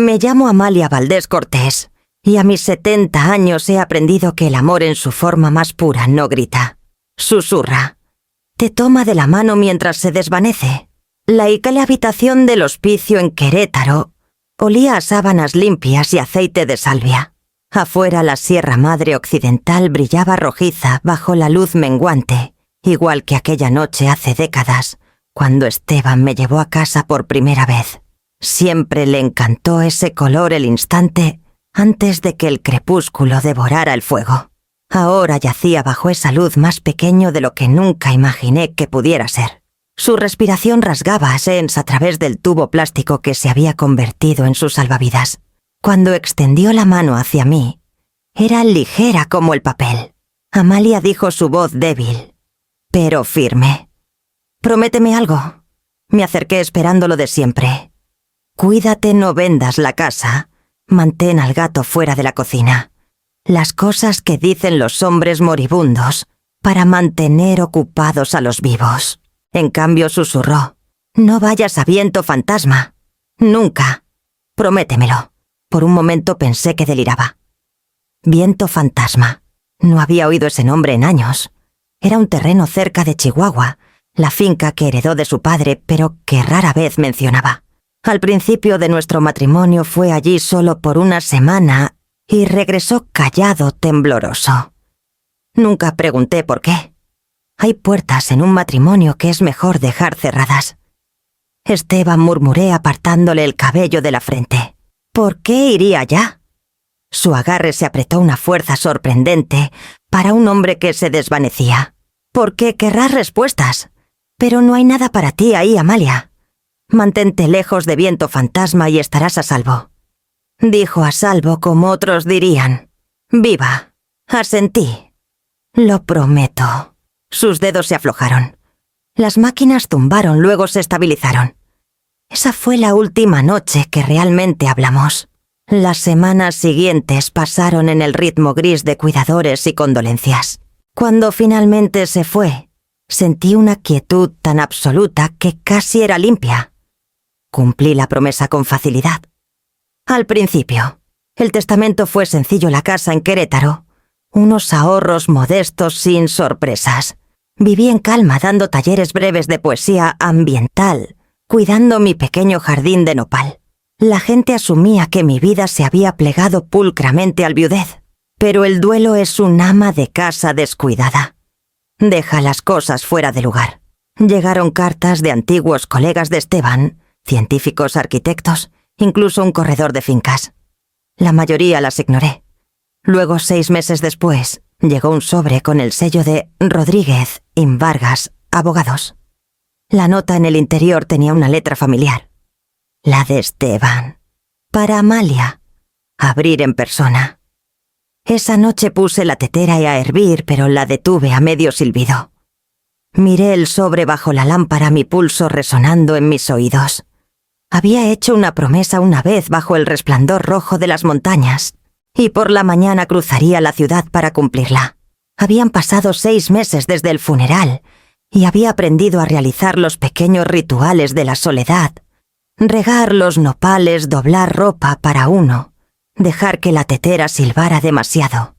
Me llamo Amalia Valdés Cortés, y a mis 70 años he aprendido que el amor en su forma más pura no grita, susurra. Te toma de la mano mientras se desvanece. La ícale habitación del hospicio en Querétaro olía a sábanas limpias y aceite de salvia. Afuera la Sierra Madre Occidental brillaba rojiza bajo la luz menguante, igual que aquella noche hace décadas, cuando Esteban me llevó a casa por primera vez. Siempre le encantó ese color el instante antes de que el crepúsculo devorara el fuego. Ahora yacía bajo esa luz más pequeño de lo que nunca imaginé que pudiera ser. Su respiración rasgaba a Sens a través del tubo plástico que se había convertido en su salvavidas. Cuando extendió la mano hacia mí, era ligera como el papel. Amalia dijo su voz débil, pero firme. «Prométeme algo». Me acerqué esperando lo de siempre. «Cuídate, no vendas la casa. Mantén al gato fuera de la cocina. Las cosas que dicen los hombres moribundos para mantener ocupados a los vivos». En cambio susurró, «No vayas a Viento Fantasma. Nunca. Prométemelo». Por un momento pensé que deliraba. Viento Fantasma. No había oído ese nombre en años. Era un terreno cerca de Chihuahua, la finca que heredó de su padre, pero que rara vez mencionaba. Al principio de nuestro matrimonio fue allí solo por una semana y regresó callado, tembloroso. Nunca pregunté por qué. Hay puertas en un matrimonio que es mejor dejar cerradas. Esteban, murmuré apartándole el cabello de la frente. ¿Por qué iría allá? Su agarre se apretó una fuerza sorprendente para un hombre que se desvanecía. ¿Por qué querrás respuestas? Pero no hay nada para ti ahí, Amalia. Mantente lejos de Viento Fantasma y estarás a salvo. Dijo a salvo como otros dirían. Viva. Asentí. Lo prometo. Sus dedos se aflojaron. Las máquinas zumbaron, luego se estabilizaron. Esa fue la última noche que realmente hablamos. Las semanas siguientes pasaron en el ritmo gris de cuidadores y condolencias. Cuando finalmente se fue, sentí una quietud tan absoluta que casi era limpia. Cumplí la promesa con facilidad. Al principio, el testamento fue sencillo: la casa en Querétaro, unos ahorros modestos sin sorpresas. Viví en calma dando talleres breves de poesía ambiental, cuidando mi pequeño jardín de nopal. La gente asumía que mi vida se había plegado pulcramente al viudez, pero el duelo es un ama de casa descuidada. Deja las cosas fuera de lugar. Llegaron cartas de antiguos colegas de Esteban, científicos, arquitectos, incluso un corredor de fincas. La mayoría las ignoré. Luego, 6 meses después, llegó un sobre con el sello de Rodríguez y Vargas, abogados. La nota en el interior tenía una letra familiar. La de Esteban. Para Amalia. Abrir en persona. Esa noche puse la tetera a hervir, pero la detuve a medio silbido. Miré el sobre bajo la lámpara, mi pulso resonando en mis oídos. Había hecho una promesa una vez bajo el resplandor rojo de las montañas, y por la mañana cruzaría la ciudad para cumplirla. Habían pasado 6 meses desde el funeral, y había aprendido a realizar los pequeños rituales de la soledad, regar los nopales, doblar ropa para uno, dejar que la tetera silbara demasiado,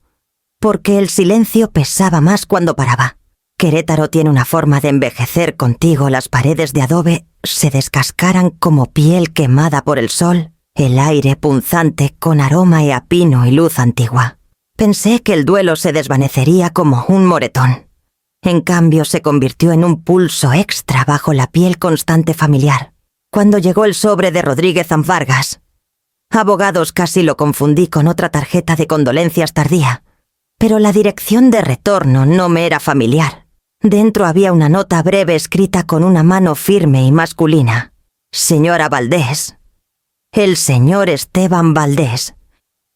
porque el silencio pesaba más cuando paraba. Querétaro tiene una forma de envejecer contigo. Las paredes de adobe se descascaran como piel quemada por el sol, el aire punzante con aroma a pino y luz antigua. Pensé que el duelo se desvanecería como un moretón. En cambio, se convirtió en un pulso extra bajo la piel constante familiar. Cuando llegó el sobre de Rodríguez y Vargas, abogados, casi lo confundí con otra tarjeta de condolencias tardía, pero la dirección de retorno no me era familiar. Dentro había una nota breve escrita con una mano firme y masculina. Señora Valdés. El señor Esteban Valdés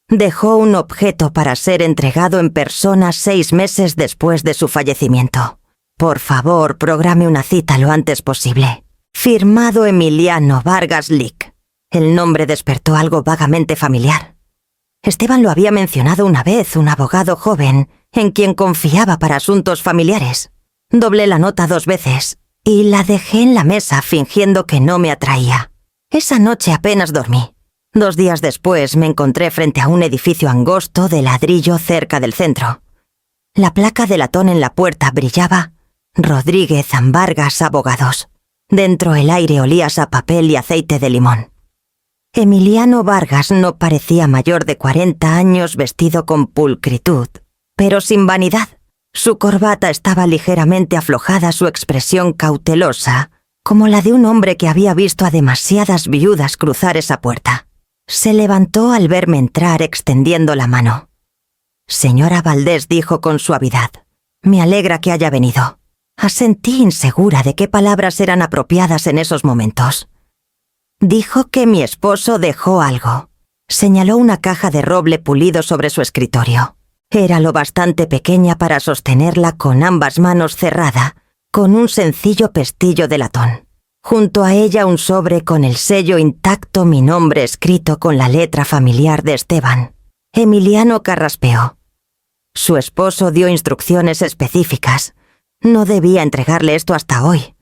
dejó un objeto para ser entregado en persona 6 meses después de su fallecimiento. Por favor, programe una cita lo antes posible. Firmado Emiliano Vargas Lic. El nombre despertó algo vagamente familiar. Esteban lo había mencionado una vez, un abogado joven en quien confiaba para asuntos familiares. Doblé la nota 2 veces y la dejé en la mesa fingiendo que no me atraía. Esa noche apenas dormí. 2 días después me encontré frente a un edificio angosto de ladrillo cerca del centro. La placa de latón en la puerta brillaba Rodríguez Vargas Abogados. Dentro el aire olía a papel y aceite de limón. Emiliano Vargas no parecía mayor de 40 años, vestido con pulcritud, pero sin vanidad. Su corbata estaba ligeramente aflojada, su expresión cautelosa, como la de un hombre que había visto a demasiadas viudas cruzar esa puerta. Se levantó al verme entrar extendiendo la mano. «Señora Valdés», dijo con suavidad, «me alegra que haya venido». Asentí insegura de qué palabras eran apropiadas en esos momentos. Dijo que mi esposo dejó algo. Señaló una caja de roble pulido sobre su escritorio. Era lo bastante pequeña para sostenerla con ambas manos cerrada, con un sencillo pestillo de latón. Junto a ella un sobre con el sello intacto, mi nombre escrito con la letra familiar de Esteban. Emiliano carraspeó. Su esposo dio instrucciones específicas. No debía entregarle esto hasta hoy.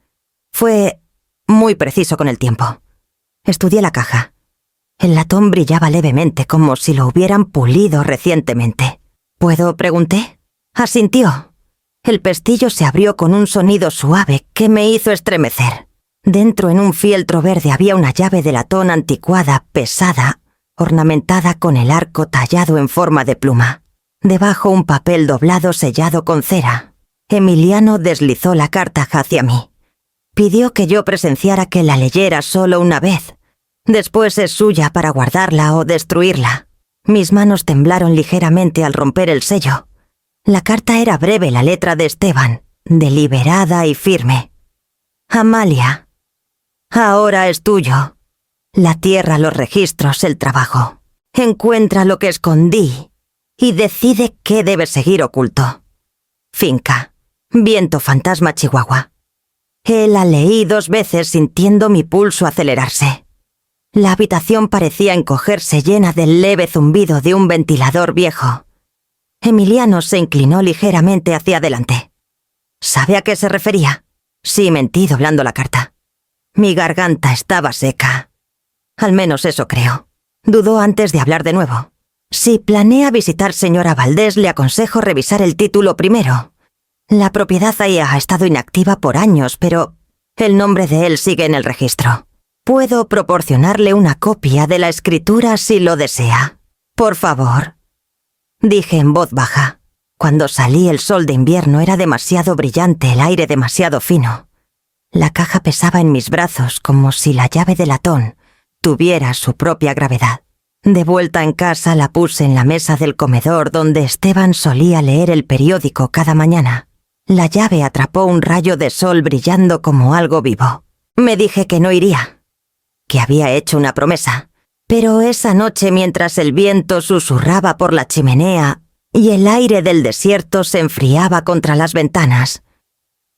Fue muy preciso con el tiempo. Estudié la caja. El latón brillaba levemente, como si lo hubieran pulido recientemente. «¿Puedo?», pregunté. Asintió. El pestillo se abrió con un sonido suave que me hizo estremecer. Dentro, en un fieltro verde, había una llave de latón anticuada, pesada, ornamentada con el arco tallado en forma de pluma. Debajo un papel doblado sellado con cera. Emiliano deslizó la carta hacia mí. Pidió que yo presenciara que la leyera solo una vez. Después es suya para guardarla o destruirla. Mis manos temblaron ligeramente al romper el sello. La carta era breve, la letra de Esteban, deliberada y firme. «Amalia, ahora es tuyo. La tierra, los registros, el trabajo. Encuentra lo que escondí y decide qué debe seguir oculto. Finca, Viento Fantasma, Chihuahua». La leí 2 veces sintiendo mi pulso acelerarse. La habitación parecía encogerse, llena del leve zumbido de un ventilador viejo. Emiliano se inclinó ligeramente hacia adelante. ¿Sabe a qué se refería? Sí, mentí doblando la carta. Mi garganta estaba seca. Al menos eso creo. Dudó antes de hablar de nuevo. Si planea visitar señora Valdés, le aconsejo revisar el título primero. La propiedad ahí ha estado inactiva por años, pero el nombre de él sigue en el registro. Puedo proporcionarle una copia de la escritura si lo desea. Por favor, dije en voz baja. Cuando salí, el sol de invierno era demasiado brillante, el aire demasiado fino. La caja pesaba en mis brazos como si la llave de latón tuviera su propia gravedad. De vuelta en casa, la puse en la mesa del comedor donde Esteban solía leer el periódico cada mañana. La llave atrapó un rayo de sol brillando como algo vivo. Me dije que no iría, que había hecho una promesa. Pero esa noche, mientras el viento susurraba por la chimenea y el aire del desierto se enfriaba contra las ventanas,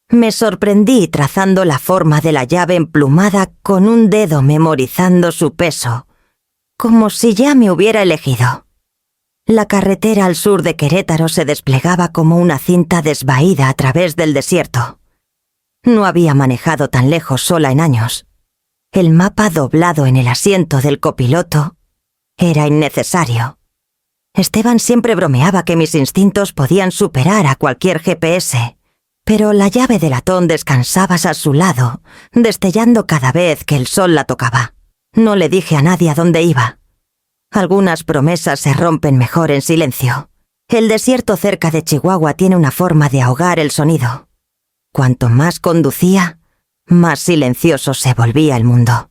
me sorprendí trazando la forma de la llave emplumada con un dedo, memorizando su peso, como si ya me hubiera elegido. La carretera al sur de Querétaro se desplegaba como una cinta desvaída a través del desierto. No había manejado tan lejos sola en años. El mapa doblado en el asiento del copiloto era innecesario. Esteban siempre bromeaba que mis instintos podían superar a cualquier GPS, pero la llave de latón descansaba a su lado, destellando cada vez que el sol la tocaba. No le dije a nadie a dónde iba. Algunas promesas se rompen mejor en silencio. El desierto cerca de Chihuahua tiene una forma de ahogar el sonido. Cuanto más conducía, más silencioso se volvía el mundo.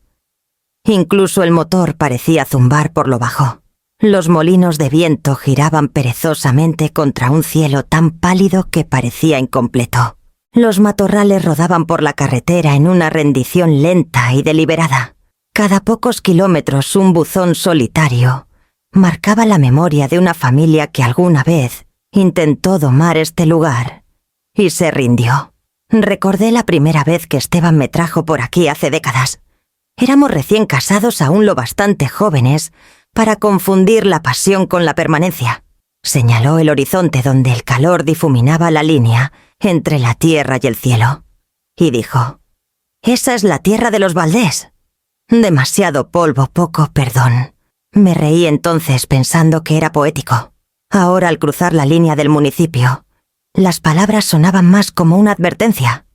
Incluso el motor parecía zumbar por lo bajo. Los molinos de viento giraban perezosamente contra un cielo tan pálido que parecía incompleto. Los matorrales rodaban por la carretera en una rendición lenta y deliberada. Cada pocos kilómetros un buzón solitario marcaba la memoria de una familia que alguna vez intentó domar este lugar y se rindió. Recordé la primera vez que Esteban me trajo por aquí hace décadas. Éramos recién casados, aún lo bastante jóvenes para confundir la pasión con la permanencia. Señaló el horizonte donde el calor difuminaba la línea entre la tierra y el cielo. Y dijo: «Esa es la tierra de los Valdés. Demasiado polvo, poco perdón. Me reí entonces pensando que era poético. Ahora, al cruzar la línea del municipio, las palabras sonaban más como una advertencia.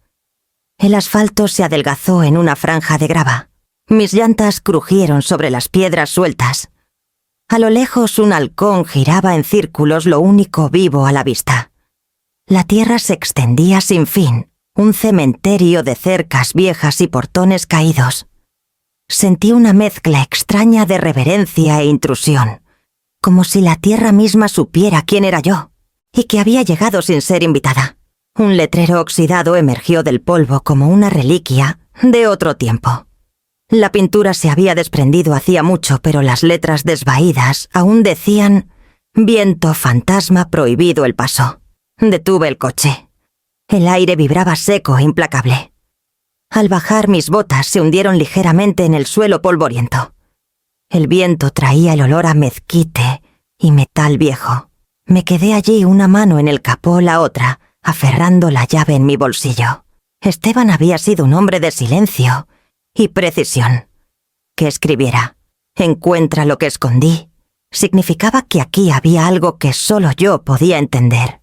El asfalto se adelgazó en una franja de grava. Mis llantas crujieron sobre las piedras sueltas. A lo lejos un halcón giraba en círculos, lo único vivo a la vista. La tierra se extendía sin fin, un cementerio de cercas viejas y portones caídos. Sentí una mezcla extraña de reverencia e intrusión, como si la tierra misma supiera quién era yo, y que había llegado sin ser invitada. Un letrero oxidado emergió del polvo como una reliquia de otro tiempo. La pintura se había desprendido hacía mucho, pero las letras desvaídas aún decían: «Viento fantasma prohibido el paso». Detuve el coche. El aire vibraba seco e implacable. Al bajar, mis botas se hundieron ligeramente en el suelo polvoriento. El viento traía el olor a mezquite y metal viejo. Me quedé allí, una mano en el capó, la otra aferrando la llave en mi bolsillo. Esteban había sido un hombre de silencio y precisión. Que escribiera «Encuentra lo que escondí» significaba que aquí había algo que solo yo podía entender.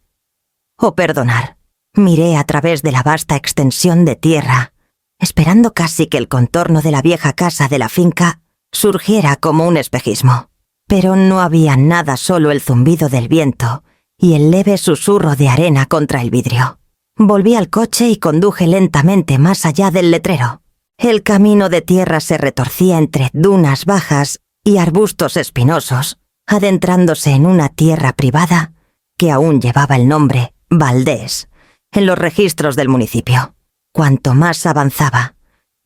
O perdonar. Miré a través de la vasta extensión de tierra, esperando casi que el contorno de la vieja casa de la finca surgiera como un espejismo. Pero no había nada, solo el zumbido del viento y el leve susurro de arena contra el vidrio. Volví al coche y conduje lentamente más allá del letrero. El camino de tierra se retorcía entre dunas bajas y arbustos espinosos, adentrándose en una tierra privada que aún llevaba el nombre Valdés en los registros del municipio. Cuanto más avanzaba,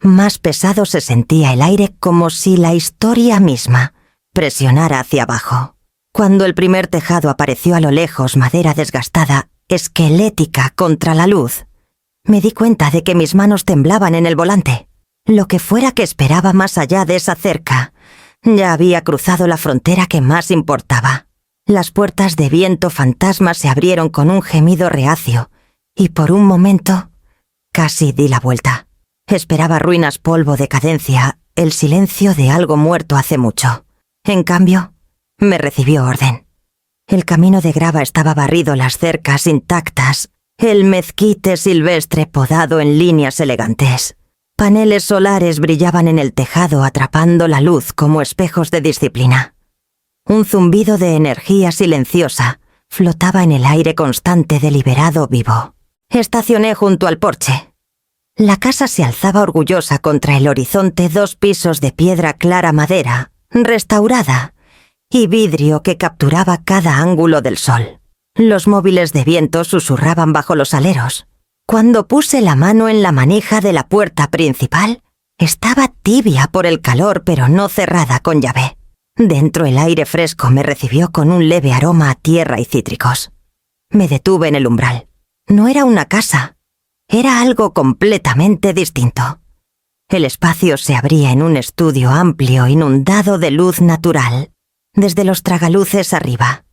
más pesado se sentía el aire, como si la historia misma presionara hacia abajo. Cuando el primer tejado apareció a lo lejos, madera desgastada, esquelética contra la luz, me di cuenta de que mis manos temblaban en el volante. Lo que fuera que esperaba más allá de esa cerca, ya había cruzado la frontera que más importaba. Las puertas de viento fantasma se abrieron con un gemido reacio, y por un momento casi di la vuelta. Esperaba ruinas, polvo, decadencia, el silencio de algo muerto hace mucho. En cambio, me recibió orden. El camino de grava estaba barrido, las cercas intactas, el mezquite silvestre podado en líneas elegantes. Paneles solares brillaban en el tejado, atrapando la luz como espejos de disciplina. Un zumbido de energía silenciosa flotaba en el aire constante, deliberado, vivo. Estacioné junto al porche. La casa se alzaba orgullosa contra el horizonte, 2 pisos de piedra clara, madera restaurada y vidrio que capturaba cada ángulo del sol. Los móviles de viento susurraban bajo los aleros. Cuando puse la mano en la manija de la puerta principal, estaba tibia por el calor, pero no cerrada con llave. Dentro, el aire fresco me recibió con un leve aroma a tierra y cítricos. Me detuve en el umbral. No era una casa, era algo completamente distinto. El espacio se abría en un estudio amplio, inundado de luz natural, desde los tragaluces arriba.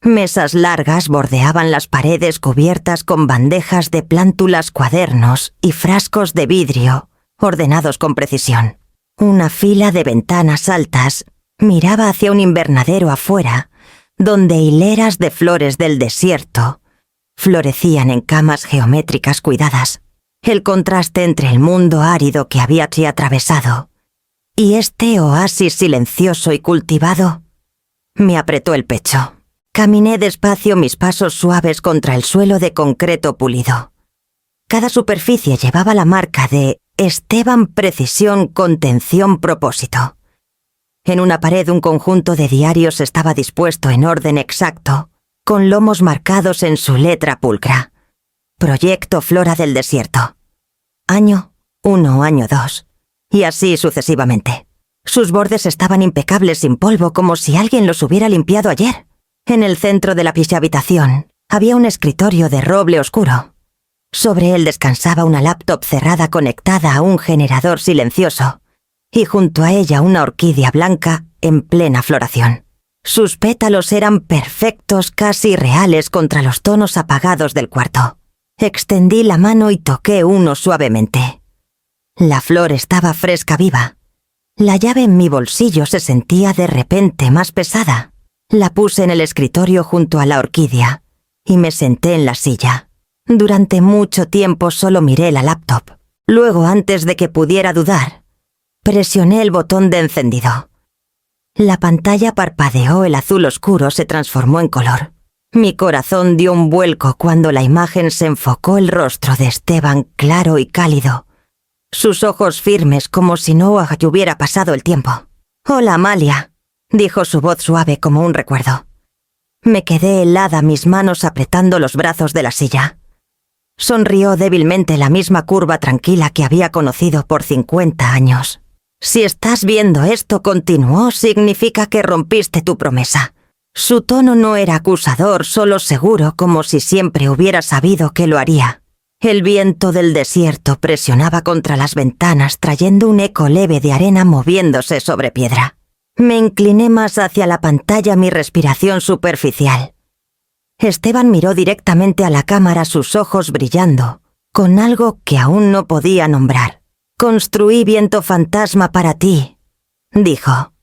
Mesas largas bordeaban las paredes cubiertas con bandejas de plántulas, cuadernos y frascos de vidrio, ordenados con precisión. Una fila de ventanas altas miraba hacia un invernadero afuera, donde hileras de flores del desierto florecían en camas geométricas cuidadas. El contraste entre el mundo árido que había atravesado y este oasis silencioso y cultivado me apretó el pecho. Caminé despacio, mis pasos suaves contra el suelo de concreto pulido. Cada superficie llevaba la marca de Esteban: precisión, contención, propósito. En una pared, un conjunto de diarios estaba dispuesto en orden exacto, con lomos marcados en su letra pulcra. Proyecto Flora del Desierto. Año 1, año 2. Y así sucesivamente. Sus bordes estaban impecables, sin polvo, como si alguien los hubiera limpiado ayer. En el centro de la habitación había un escritorio de roble oscuro. Sobre él descansaba una laptop cerrada conectada a un generador silencioso, y junto a ella una orquídea blanca en plena floración. Sus pétalos eran perfectos, casi reales contra los tonos apagados del cuarto. Extendí la mano y toqué uno suavemente. La flor estaba fresca, viva. La llave en mi bolsillo se sentía de repente más pesada. La puse en el escritorio junto a la orquídea y me senté en la silla. Durante mucho tiempo solo miré la laptop. Luego, antes de que pudiera dudar, presioné el botón de encendido. La pantalla parpadeó, el azul oscuro se transformó en color. Mi corazón dio un vuelco cuando la imagen se enfocó el rostro de Esteban claro y cálido. Sus ojos firmes como si no hubiera pasado el tiempo. «Hola, Amalia», dijo su voz suave como un recuerdo. Me quedé helada, mis manos apretando los brazos de la silla. Sonrió débilmente, la misma curva tranquila que había conocido por 50 años. «Si estás viendo esto», continuó, «significa que rompiste tu promesa». Su tono no era acusador, solo seguro, como si siempre hubiera sabido que lo haría. El viento del desierto presionaba contra las ventanas, trayendo un eco leve de arena moviéndose sobre piedra. Me incliné más hacia la pantalla, mi respiración superficial. Esteban miró directamente a la cámara, sus ojos brillando, con algo que aún no podía nombrar. «Construí Viento Fantasma para ti», dijo.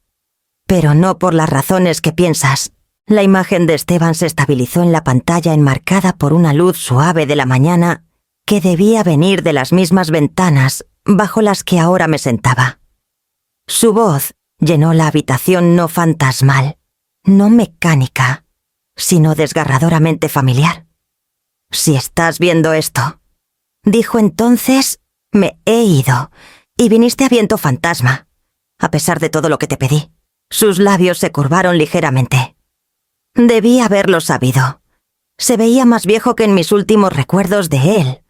«Pero no por las razones que piensas». La imagen de Esteban se estabilizó en la pantalla, enmarcada por una luz suave de la mañana que debía venir de las mismas ventanas bajo las que ahora me sentaba. Su voz llenó la habitación, no fantasmal, no mecánica, sino desgarradoramente familiar. «Si estás viendo esto», dijo entonces, «me he ido y viniste a Viento Fantasma, a pesar de todo lo que te pedí». Sus labios se curvaron ligeramente. Debí haberlo sabido. Se veía más viejo que en mis últimos recuerdos de él,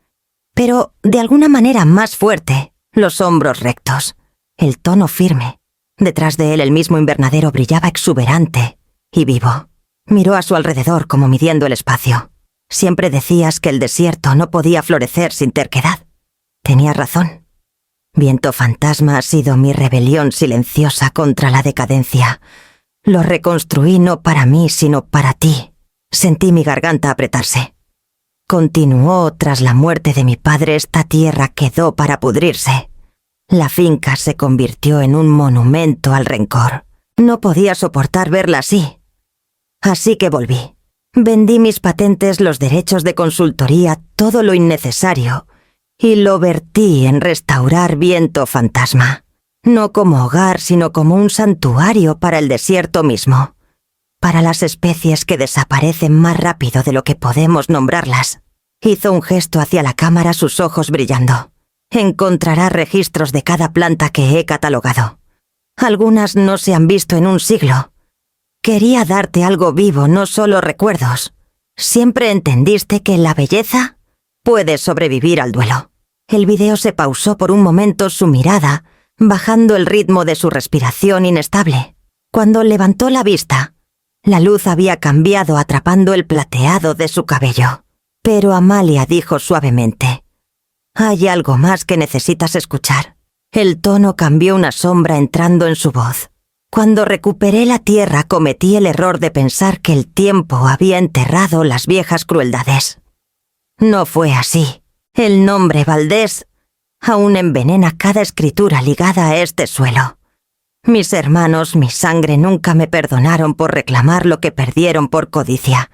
pero de alguna manera más fuerte, los hombros rectos, el tono firme. Detrás de él el mismo invernadero brillaba exuberante y vivo. Miró a su alrededor como midiendo el espacio. «Siempre decías que el desierto no podía florecer sin terquedad». Tenía razón. Viento Fantasma ha sido mi rebelión silenciosa contra la decadencia. Lo reconstruí no para mí, sino para ti. Sentí mi garganta apretarse. Continuó, tras la muerte de mi padre, esta tierra quedó para pudrirse. La finca se convirtió en un monumento al rencor. No podía soportar verla así. Así que volví. Vendí mis patentes, los derechos de consultoría, todo lo innecesario, y lo vertí en restaurar Viento Fantasma. No como hogar, sino como un santuario para el desierto mismo, para las especies que desaparecen más rápido de lo que podemos nombrarlas. Hizo un gesto hacia la cámara, sus ojos brillando. Encontrarás registros de cada planta que he catalogado. Algunas no se han visto en un siglo. Quería darte algo vivo, no solo recuerdos. Siempre entendiste que la belleza puede sobrevivir al duelo. El video se pausó por un momento, su mirada bajando el ritmo de su respiración inestable. Cuando levantó la vista, la luz había cambiado, atrapando el plateado de su cabello. «Pero Amalia», dijo suavemente, «hay algo más que necesitas escuchar». El tono cambió, una sombra entrando en su voz. «Cuando recuperé la tierra cometí el error de pensar que el tiempo había enterrado las viejas crueldades. No fue así. El nombre Valdés aún envenena cada escritura ligada a este suelo. Mis hermanos, mi sangre, nunca me perdonaron por reclamar lo que perdieron por codicia.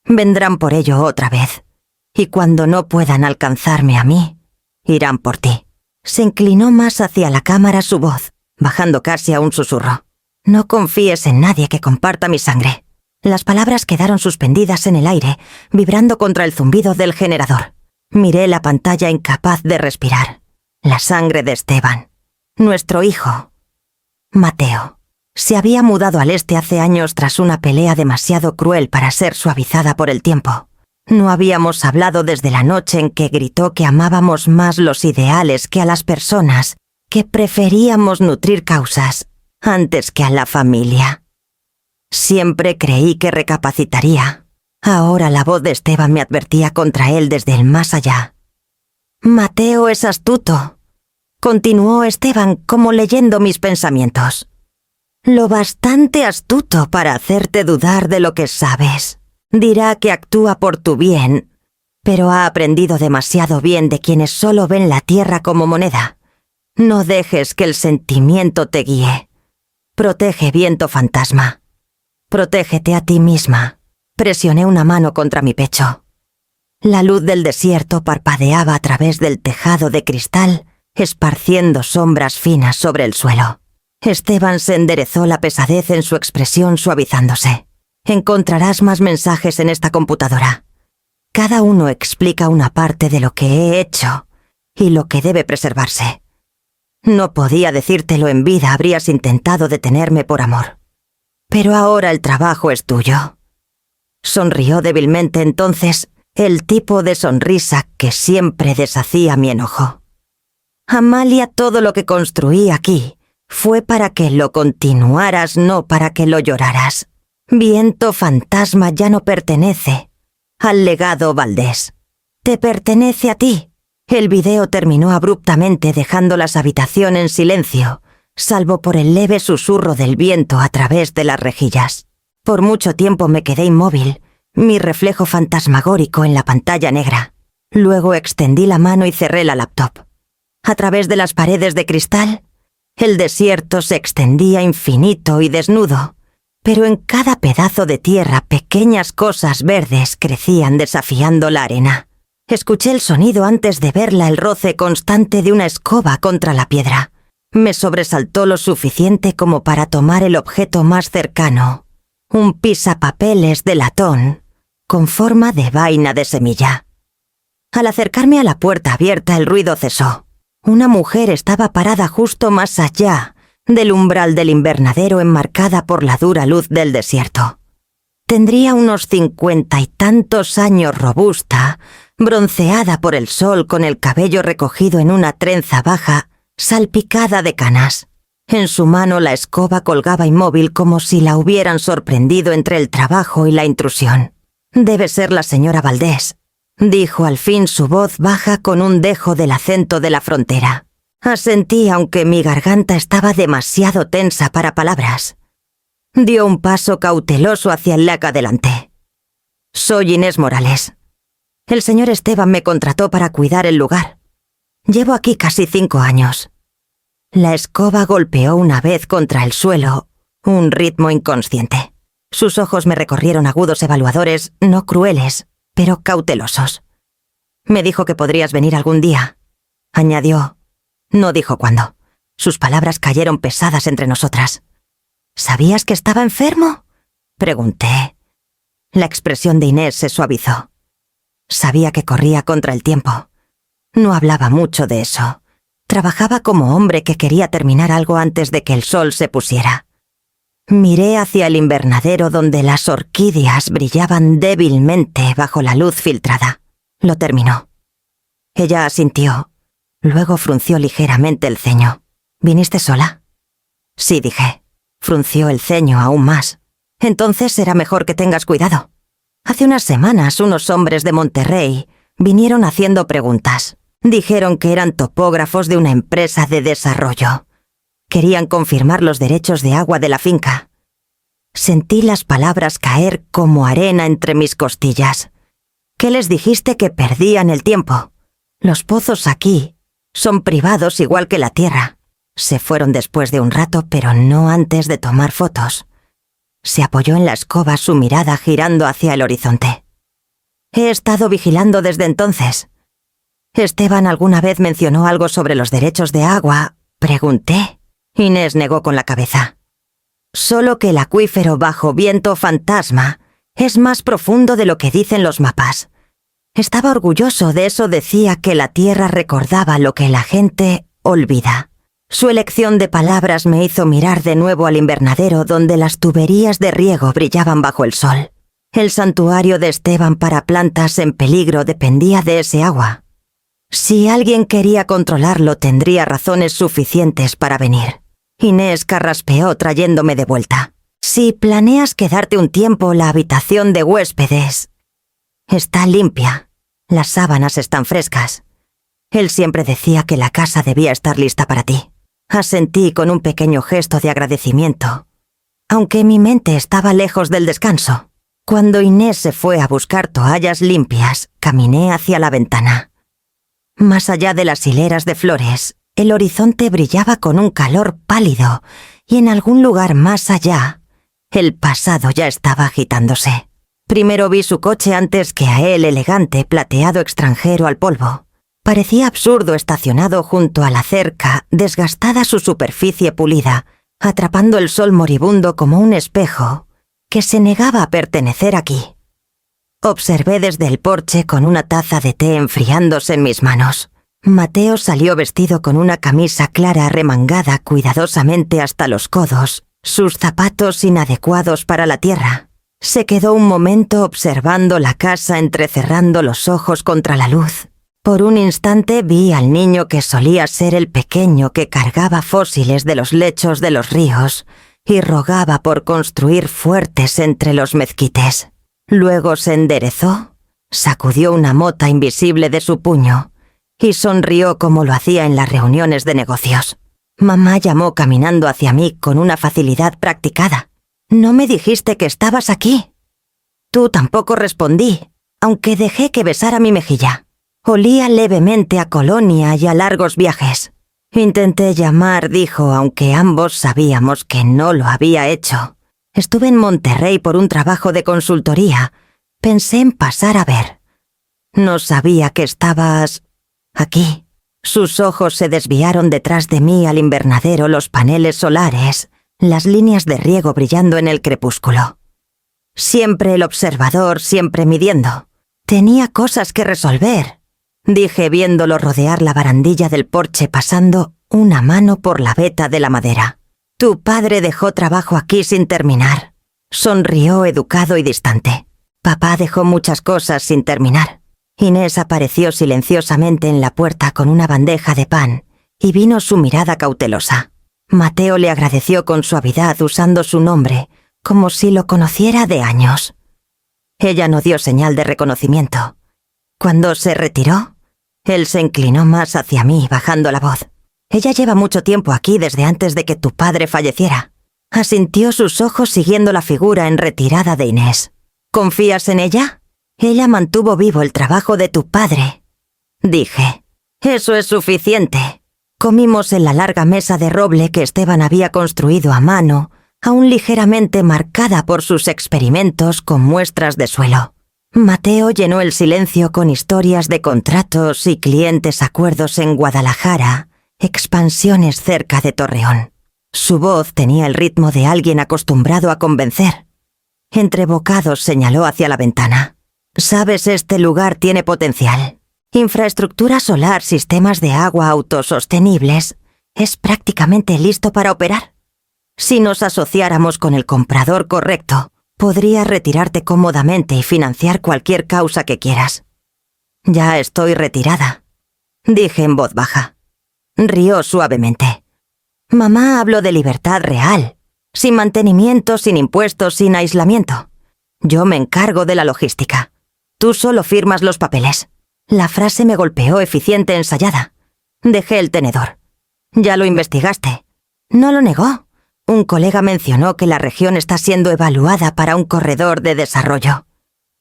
Vendrán por ello otra vez. Y cuando no puedan alcanzarme a mí, irán por ti». Se inclinó más hacia la cámara, su voz bajando casi a un susurro. «No confíes en nadie que comparta mi sangre». Las palabras quedaron suspendidas en el aire, vibrando contra el zumbido del generador. Miré la pantalla, incapaz de respirar. La sangre de Esteban, nuestro hijo. Mateo. Se había mudado al este hace años tras una pelea demasiado cruel para ser suavizada por el tiempo. No habíamos hablado desde la noche en que gritó que amábamos más los ideales que a las personas, que preferíamos nutrir causas antes que a la familia. Siempre creí que recapacitaría. Ahora la voz de Esteban me advertía contra él desde el más allá. «Mateo es astuto», continuó Esteban, como leyendo mis pensamientos. «Lo bastante astuto para hacerte dudar de lo que sabes. Dirá que actúa por tu bien, pero ha aprendido demasiado bien de quienes solo ven la tierra como moneda. No dejes que el sentimiento te guíe. Protege, viento fantasma. Protégete a ti misma. Presioné una mano contra mi pecho. La luz del desierto parpadeaba a través del tejado de cristal, esparciendo sombras finas sobre el suelo. Esteban se enderezó, la pesadez en su expresión suavizándose. Encontrarás más mensajes en esta computadora. Cada uno explica una parte de lo que he hecho y lo que debe preservarse. No podía decírtelo en vida, habrías intentado detenerme por amor. Pero ahora el trabajo es tuyo. Sonrió débilmente entonces, el tipo de sonrisa que siempre deshacía mi enojo. Amalia, todo lo que construí aquí fue para que lo continuaras, no para que lo lloraras. Viento fantasma ya no pertenece al legado Valdés. Te pertenece a ti. El video terminó abruptamente, dejando las habitaciones en silencio, salvo por el leve susurro del viento a través de las rejillas. Por mucho tiempo me quedé inmóvil, mi reflejo fantasmagórico en la pantalla negra. Luego extendí la mano y cerré la laptop. A través de las paredes de cristal, el desierto se extendía infinito y desnudo, pero en cada pedazo de tierra pequeñas cosas verdes crecían desafiando la arena. Escuché el sonido antes de verla, el roce constante de una escoba contra la piedra. Me sobresaltó lo suficiente como para tomar el objeto más cercano, un pisapapeles de latón, con forma de vaina de semilla. Al acercarme a la puerta abierta, el ruido cesó. Una mujer estaba parada justo más allá del umbral del invernadero, enmarcada por la dura luz del desierto. Tendría unos 50 y tantos años, robusta, bronceada por el sol, con el cabello recogido en una trenza baja, salpicada de canas. En su mano la escoba colgaba inmóvil, como si la hubieran sorprendido entre el trabajo y la intrusión. «Debe ser la señora Valdés», dijo al fin, su voz baja con un dejo del acento de la frontera. Asentí, aunque mi garganta estaba demasiado tensa para palabras. Dio un paso cauteloso hacia el laca adelante. «Soy Inés Morales. El señor Esteban me contrató para cuidar el lugar. Llevo aquí casi 5 años». La escoba golpeó una vez contra el suelo, un ritmo inconsciente. Sus ojos me recorrieron agudos evaluadores, no crueles, pero cautelosos. «Me dijo que podrías venir algún día», añadió. No dijo cuándo. Sus palabras cayeron pesadas entre nosotras. «¿Sabías que estaba enfermo?», pregunté. La expresión de Inés se suavizó. Sabía que corría contra el tiempo. No hablaba mucho de eso. Trabajaba como hombre que quería terminar algo antes de que el sol se pusiera. Miré hacia el invernadero, donde las orquídeas brillaban débilmente bajo la luz filtrada. Lo terminó. Ella asintió. Luego frunció ligeramente el ceño. «¿Viniste sola?». «Sí», dije. Frunció el ceño aún más. «Entonces será mejor que tengas cuidado. Hace unas semanas unos hombres de Monterrey vinieron haciendo preguntas. Dijeron que eran topógrafos de una empresa de desarrollo. Querían confirmar los derechos de agua de la finca». Sentí las palabras caer como arena entre mis costillas. «¿Qué les dijiste? Que perdían el tiempo. Los pozos aquí son privados igual que la tierra». Se fueron después de un rato, pero no antes de tomar fotos. Se apoyó en la escoba, su mirada girando hacia el horizonte. «He estado vigilando desde entonces». «¿Esteban alguna vez mencionó algo sobre los derechos de agua?», pregunté. Inés negó con la cabeza. «Solo que el acuífero bajo viento fantasma es más profundo de lo que dicen los mapas. Estaba orgulloso de eso, decía que la tierra recordaba lo que la gente olvida». Su elección de palabras me hizo mirar de nuevo al invernadero, donde las tuberías de riego brillaban bajo el sol. El santuario de Esteban para plantas en peligro dependía de ese agua. Si alguien quería controlarlo, tendría razones suficientes para venir. Inés carraspeó, trayéndome de vuelta. «Si planeas quedarte un tiempo, la habitación de huéspedes está limpia. Las sábanas están frescas. Él siempre decía que la casa debía estar lista para ti». Asentí con un pequeño gesto de agradecimiento, aunque mi mente estaba lejos del descanso. Cuando Inés se fue a buscar toallas limpias, caminé hacia la ventana. Más allá de las hileras de flores, El horizonte brillaba con un calor pálido y en algún lugar más allá, el pasado ya estaba agitándose. Primero vi su coche antes que a él, elegante, plateado extranjero al polvo. Parecía absurdo estacionado junto a la cerca, desgastada su superficie pulida, atrapando el sol moribundo como un espejo que se negaba a pertenecer aquí. Observé desde el porche con una taza de té enfriándose en mis manos. Mateo salió vestido con una camisa clara remangada cuidadosamente hasta los codos, sus zapatos inadecuados para la tierra. Se quedó un momento observando la casa entrecerrando los ojos contra la luz. Por un instante vi al niño que solía ser el pequeño que cargaba fósiles de los lechos de los ríos y rogaba por construir fuertes entre los mezquites. Luego se enderezó, sacudió una mota invisible de su puño y sonrió como lo hacía en las reuniones de negocios. Mamá llamó caminando hacia mí con una facilidad practicada. «¿No me dijiste que estabas aquí?» Tú tampoco respondí, aunque dejé que besara mi mejilla. Olía levemente a colonia y a largos viajes. Intenté llamar, dijo, aunque ambos sabíamos que no lo había hecho. Estuve en Monterrey por un trabajo de consultoría. Pensé en pasar a ver. No sabía que estabas aquí. Sus ojos se desviaron detrás de mí al invernadero, los paneles solares, las líneas de riego brillando en el crepúsculo. Siempre el observador, siempre midiendo. Tenía cosas que resolver, dije viéndolo rodear la barandilla del porche pasando una mano por la veta de la madera. Tu padre dejó trabajo aquí sin terminar. Sonrió educado y distante. Papá dejó muchas cosas sin terminar. Inés apareció silenciosamente en la puerta con una bandeja de pan y vino su mirada cautelosa. Mateo le agradeció con suavidad usando su nombre, como si lo conociera de años. Ella no dio señal de reconocimiento. Cuando se retiró, él se inclinó más hacia mí, bajando la voz. Ella lleva mucho tiempo aquí desde antes de que tu padre falleciera. Asintió sus ojos siguiendo la figura en retirada de Inés. ¿Confías en ella? Ella mantuvo vivo el trabajo de tu padre. Dije. Eso es suficiente. Comimos en la larga mesa de roble que Esteban había construido a mano, aún ligeramente marcada por sus experimentos con muestras de suelo. Mateo llenó el silencio con historias de contratos y clientes acuerdos en Guadalajara, expansiones cerca de Torreón. Su voz tenía el ritmo de alguien acostumbrado a convencer. Entre bocados señaló hacia la ventana. «Sabes, este lugar tiene potencial. Infraestructura solar, sistemas de agua autosostenibles. Es prácticamente listo para operar. Si nos asociáramos con el comprador correcto, podrías retirarte cómodamente y financiar cualquier causa que quieras». «Ya estoy retirada», dije en voz baja. Rió suavemente. «Mamá habló de libertad real, sin mantenimiento, sin impuestos, sin aislamiento. Yo me encargo de la logística. Tú solo firmas los papeles». La frase me golpeó, eficiente, ensayada. Dejé el tenedor. «Ya lo investigaste». No lo negó. Un colega mencionó que la región está siendo evaluada para un corredor de desarrollo.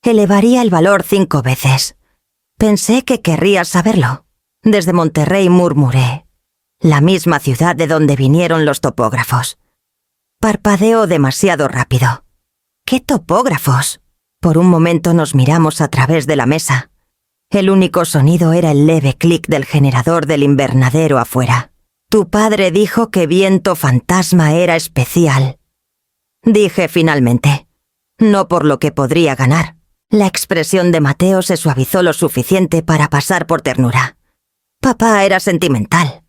Elevaría el valor 5 veces. Pensé que querrías saberlo. Desde Monterrey murmuré. La misma ciudad de donde vinieron los topógrafos. Parpadeó demasiado rápido. ¿Qué topógrafos? Por un momento nos miramos a través de la mesa. El único sonido era el leve clic del generador del invernadero afuera. Tu padre dijo que Viento Fantasma era especial. Dije finalmente. No por lo que podría ganar. La expresión de Mateo se suavizó lo suficiente para pasar por ternura. Papá era sentimental.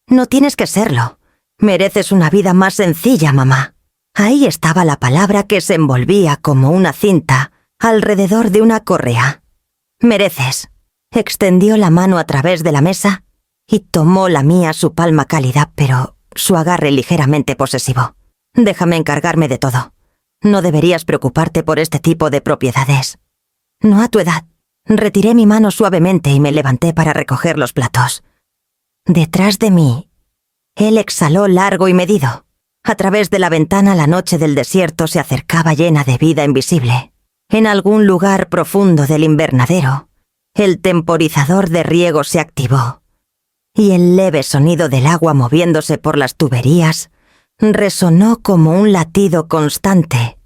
No tienes que serlo. Mereces una vida más sencilla, mamá. Ahí estaba la palabra que se envolvía como una cinta alrededor de una correa. Mereces. Extendió la mano a través de la mesa y tomó la mía, su palma cálida, pero su agarre ligeramente posesivo. Déjame encargarme de todo. No deberías preocuparte por este tipo de propiedades. No a tu edad. Retiré mi mano suavemente y me levanté para recoger los platos. Detrás de mí, él exhaló largo y medido. A través de la ventana la noche del desierto se acercaba llena de vida invisible. En algún lugar profundo del invernadero, el temporizador de riego se activó. y el leve sonido del agua moviéndose por las tuberías resonó como un latido constante,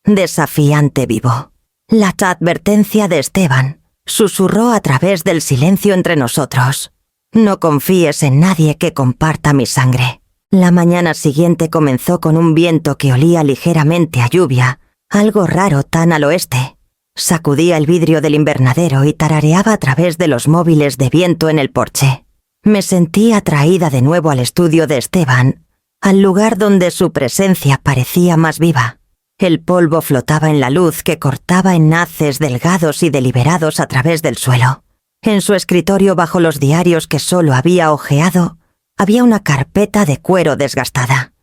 desafiante vivo. La advertencia de Esteban susurró a través del silencio entre nosotros. No confíes en nadie que comparta mi sangre. La mañana siguiente comenzó con un viento que olía ligeramente a lluvia, algo raro tan al oeste. Sacudía el vidrio del invernadero y tarareaba a través de los móviles de viento en el porche. Me sentí atraída de nuevo al estudio de Esteban, al lugar donde su presencia parecía más viva. El polvo flotaba en la luz que cortaba en haces delgados y deliberados a través del suelo. En su escritorio, bajo los diarios que solo había hojeado, había una carpeta de cuero desgastada.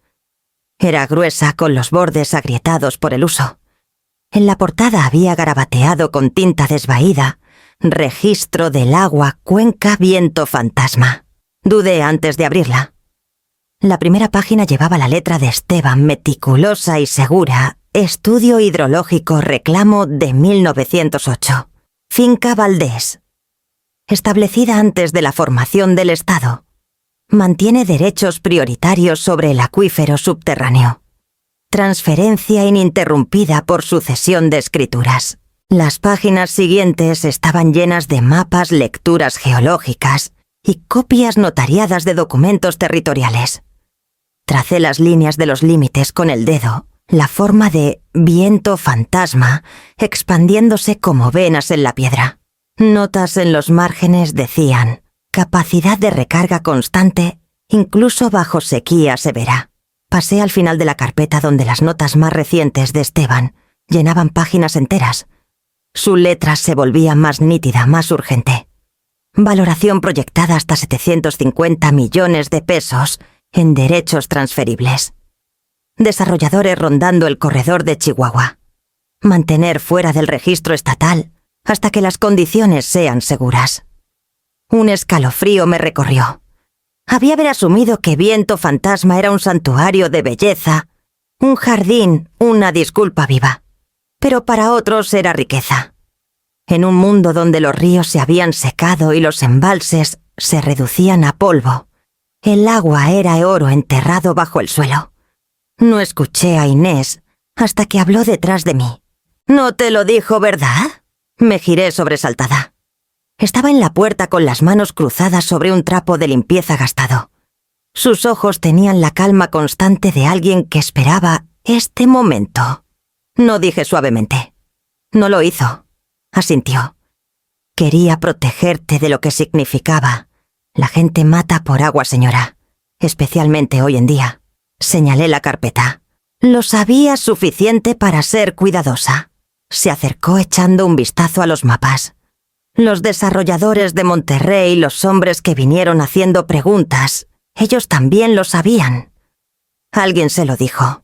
Era gruesa, con los bordes agrietados por el uso. En la portada había garabateado con tinta desvaída: registro del agua, cuenca, viento fantasma. Dudé antes de abrirla. La primera página llevaba la letra de Esteban, meticulosa y segura: Estudio hidrológico, reclamo de 1908. Finca Valdés. Establecida antes de la formación del Estado. Mantiene derechos prioritarios sobre el acuífero subterráneo. Transferencia ininterrumpida por sucesión de escrituras. Las páginas siguientes estaban llenas de mapas, lecturas geológicas y copias notariadas de documentos territoriales. Tracé las líneas de los límites con el dedo, la forma de viento fantasma expandiéndose como venas en la piedra. Notas en los márgenes decían: capacidad de recarga constante, incluso bajo sequía severa. Pasé al final de la carpeta, donde las notas más recientes de Esteban llenaban páginas enteras. Su letra se volvía más nítida, más urgente. Valoración proyectada hasta 750 millones de pesos en derechos transferibles. Desarrolladores rondando el corredor de Chihuahua. Mantener fuera del registro estatal hasta que las condiciones sean seguras. Un escalofrío me recorrió. Había haber asumido que Viento Fantasma era un santuario de belleza, un jardín, una disculpa viva. Pero para otros era riqueza. En un mundo donde los ríos se habían secado y los embalses se reducían a polvo, el agua era oro enterrado bajo el suelo. No escuché a Inés hasta que habló detrás de mí. «¿No te lo dijo, verdad?». Me giré sobresaltada. Estaba en la puerta con las manos cruzadas sobre un trapo de limpieza gastado. Sus ojos tenían la calma constante de alguien que esperaba este momento. No dije suavemente. No lo hizo. Asintió. Quería protegerte de lo que significaba. La gente mata por agua, señora. Especialmente hoy en día. Señalé la carpeta. Lo sabía suficiente para ser cuidadosa. Se acercó echando un vistazo a los mapas. Los desarrolladores de Monterrey, los hombres que vinieron haciendo preguntas, ellos también lo sabían. Alguien se lo dijo.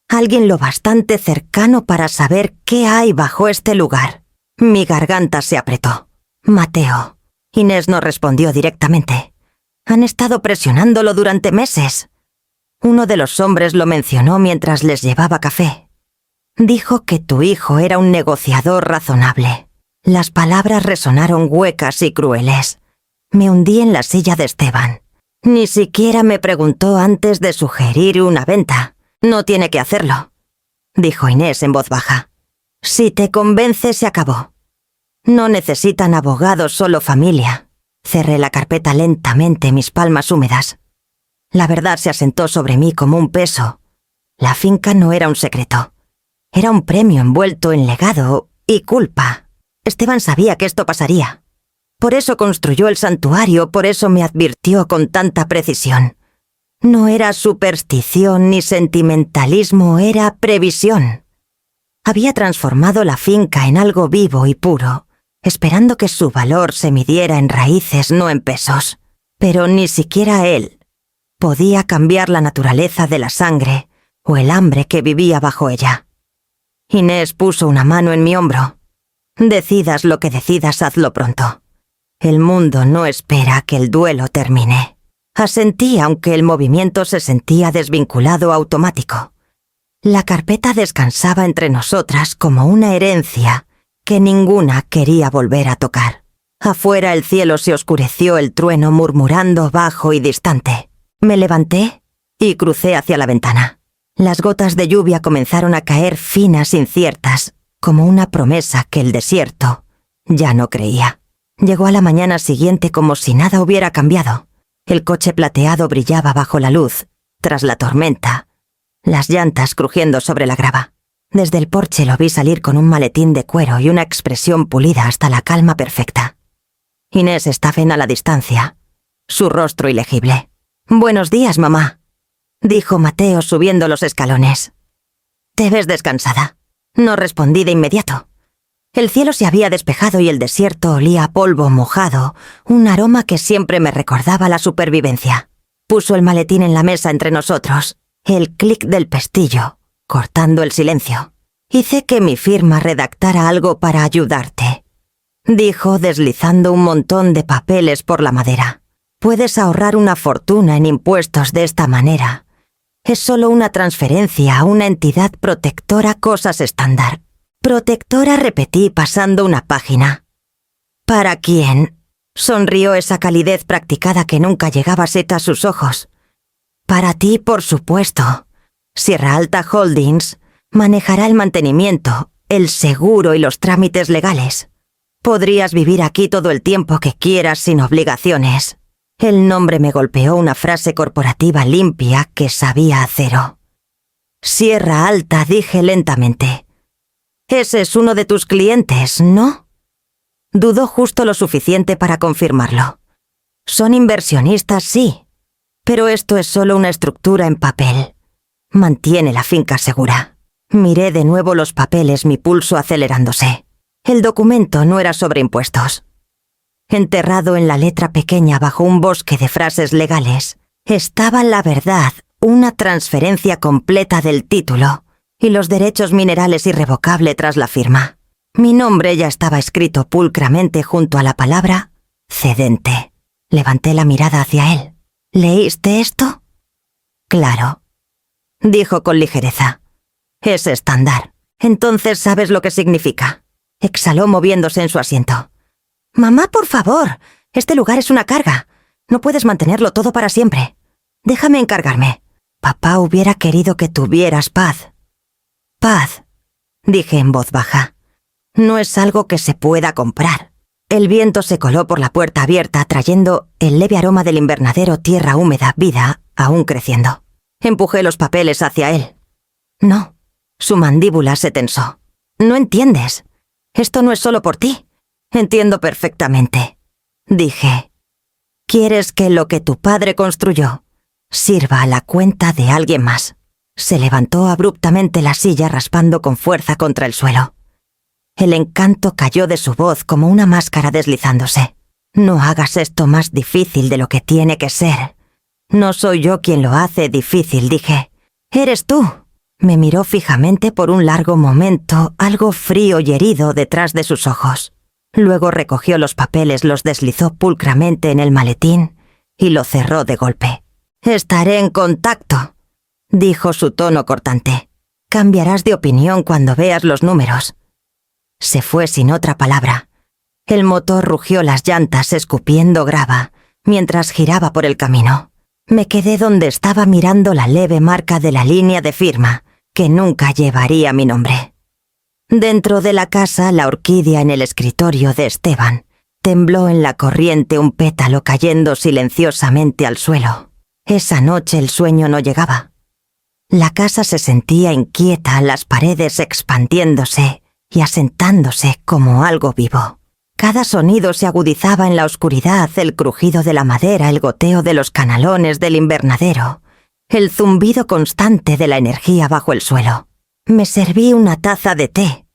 Alguien lo bastante cercano para saber qué hay bajo este lugar. Mi garganta se apretó. Mateo. Inés no respondió directamente. Han estado presionándolo durante meses. Uno de los hombres lo mencionó mientras les llevaba café. Dijo que tu hijo era un negociador razonable. Las palabras resonaron huecas y crueles. Me hundí en la silla de Esteban. Ni siquiera me preguntó antes de sugerir una venta. No tiene que hacerlo, dijo Inés en voz baja. Si te convence, se acabó. No necesitan abogados, solo familia. Cerré la carpeta lentamente, mis palmas húmedas. La verdad se asentó sobre mí como un peso. La finca no era un secreto. Era un premio envuelto en legado y culpa. Esteban sabía que esto pasaría. Por eso construyó el santuario, por eso me advirtió con tanta precisión. No era superstición ni sentimentalismo, era previsión. Había transformado la finca en algo vivo y puro, esperando que su valor se midiera en raíces, no en pesos. Pero ni siquiera él podía cambiar la naturaleza de la sangre o el hambre que vivía bajo ella. Inés puso una mano en mi hombro. Decidas lo que decidas, hazlo pronto. El mundo no espera que el duelo termine. Asentí, aunque el movimiento se sentía desvinculado, automático. La carpeta descansaba entre nosotras como una herencia que ninguna quería volver a tocar. Afuera el cielo se oscureció, el trueno murmurando bajo y distante. Me levanté y crucé hacia la ventana. Las gotas de lluvia comenzaron a caer finas, inciertas, como una promesa que el desierto ya no creía. Llegó a la mañana siguiente como si nada hubiera cambiado. El coche plateado brillaba bajo la luz, tras la tormenta, las llantas crujiendo sobre la grava. Desde el porche lo vi salir con un maletín de cuero y una expresión pulida hasta la calma perfecta. Inés estaba a la distancia, su rostro ilegible. «Buenos días, mamá», dijo Mateo subiendo los escalones. «¿Te ves descansada?» No respondí de inmediato. El cielo se había despejado y el desierto olía a polvo mojado, un aroma que siempre me recordaba la supervivencia. Puso el maletín en la mesa entre nosotros, el clic del pestillo, cortando el silencio. «Hice que mi firma redactara algo para ayudarte», dijo deslizando un montón de papeles por la madera. «Puedes ahorrar una fortuna en impuestos de esta manera. Es solo una transferencia a una entidad protectora, cosas estándar». «Protectora», repetí pasando una página. «¿Para quién?», sonrió esa calidez practicada que nunca llegaba seta a sus ojos. «Para ti, por supuesto. Sierra Alta Holdings manejará el mantenimiento, el seguro y los trámites legales. Podrías vivir aquí todo el tiempo que quieras sin obligaciones». El nombre me golpeó, una frase corporativa limpia que sabía a cero. «Sierra Alta», dije lentamente. «Ese es uno de tus clientes, ¿no?». Dudó justo lo suficiente para confirmarlo. «Son inversionistas, sí, pero esto es solo una estructura en papel. Mantiene la finca segura». Miré de nuevo los papeles, mi pulso acelerándose. El documento no era sobre impuestos. Enterrado en la letra pequeña bajo un bosque de frases legales, estaba la verdad, una transferencia completa del título y los derechos minerales irrevocable tras la firma. Mi nombre ya estaba escrito pulcramente junto a la palabra cedente. Levanté la mirada hacia él. «¿Leíste esto?». «Claro», dijo con ligereza. «Es estándar. Entonces sabes lo que significa». Exhaló moviéndose en su asiento. «Mamá, por favor, este lugar es una carga. No puedes mantenerlo todo para siempre. Déjame encargarme. Papá hubiera querido que tuvieras paz». «Paz», dije en voz baja. «No es algo que se pueda comprar». El viento se coló por la puerta abierta, trayendo el leve aroma del invernadero, tierra húmeda, vida aún creciendo. Empujé los papeles hacia él. «No». Su mandíbula se tensó. «No entiendes. Esto no es solo por ti. Entiendo perfectamente», dije. «Quieres que lo que tu padre construyó sirva a la cuenta de alguien más». Se levantó abruptamente la silla, raspando con fuerza contra el suelo. El encanto cayó de su voz como una máscara deslizándose. «No hagas esto más difícil de lo que tiene que ser». «No soy yo quien lo hace difícil», dije. «Eres tú». Me miró fijamente por un largo momento, algo frío y herido detrás de sus ojos. Luego recogió los papeles, los deslizó pulcramente en el maletín y lo cerró de golpe. «Estaré en contacto», dijo su tono cortante. «Cambiarás de opinión cuando veas los números». Se fue sin otra palabra. El motor rugió las llantas escupiendo grava mientras giraba por el camino. Me quedé donde estaba mirando la leve marca de la línea de firma que nunca llevaría mi nombre. Dentro de la casa, la orquídea en el escritorio de Esteban tembló en la corriente, un pétalo cayendo silenciosamente al suelo. Esa noche el sueño no llegaba. La casa se sentía inquieta, las paredes expandiéndose y asentándose como algo vivo. Cada sonido se agudizaba en la oscuridad, el crujido de la madera, el goteo de los canalones del invernadero, el zumbido constante de la energía bajo el suelo. Me serví una taza de té,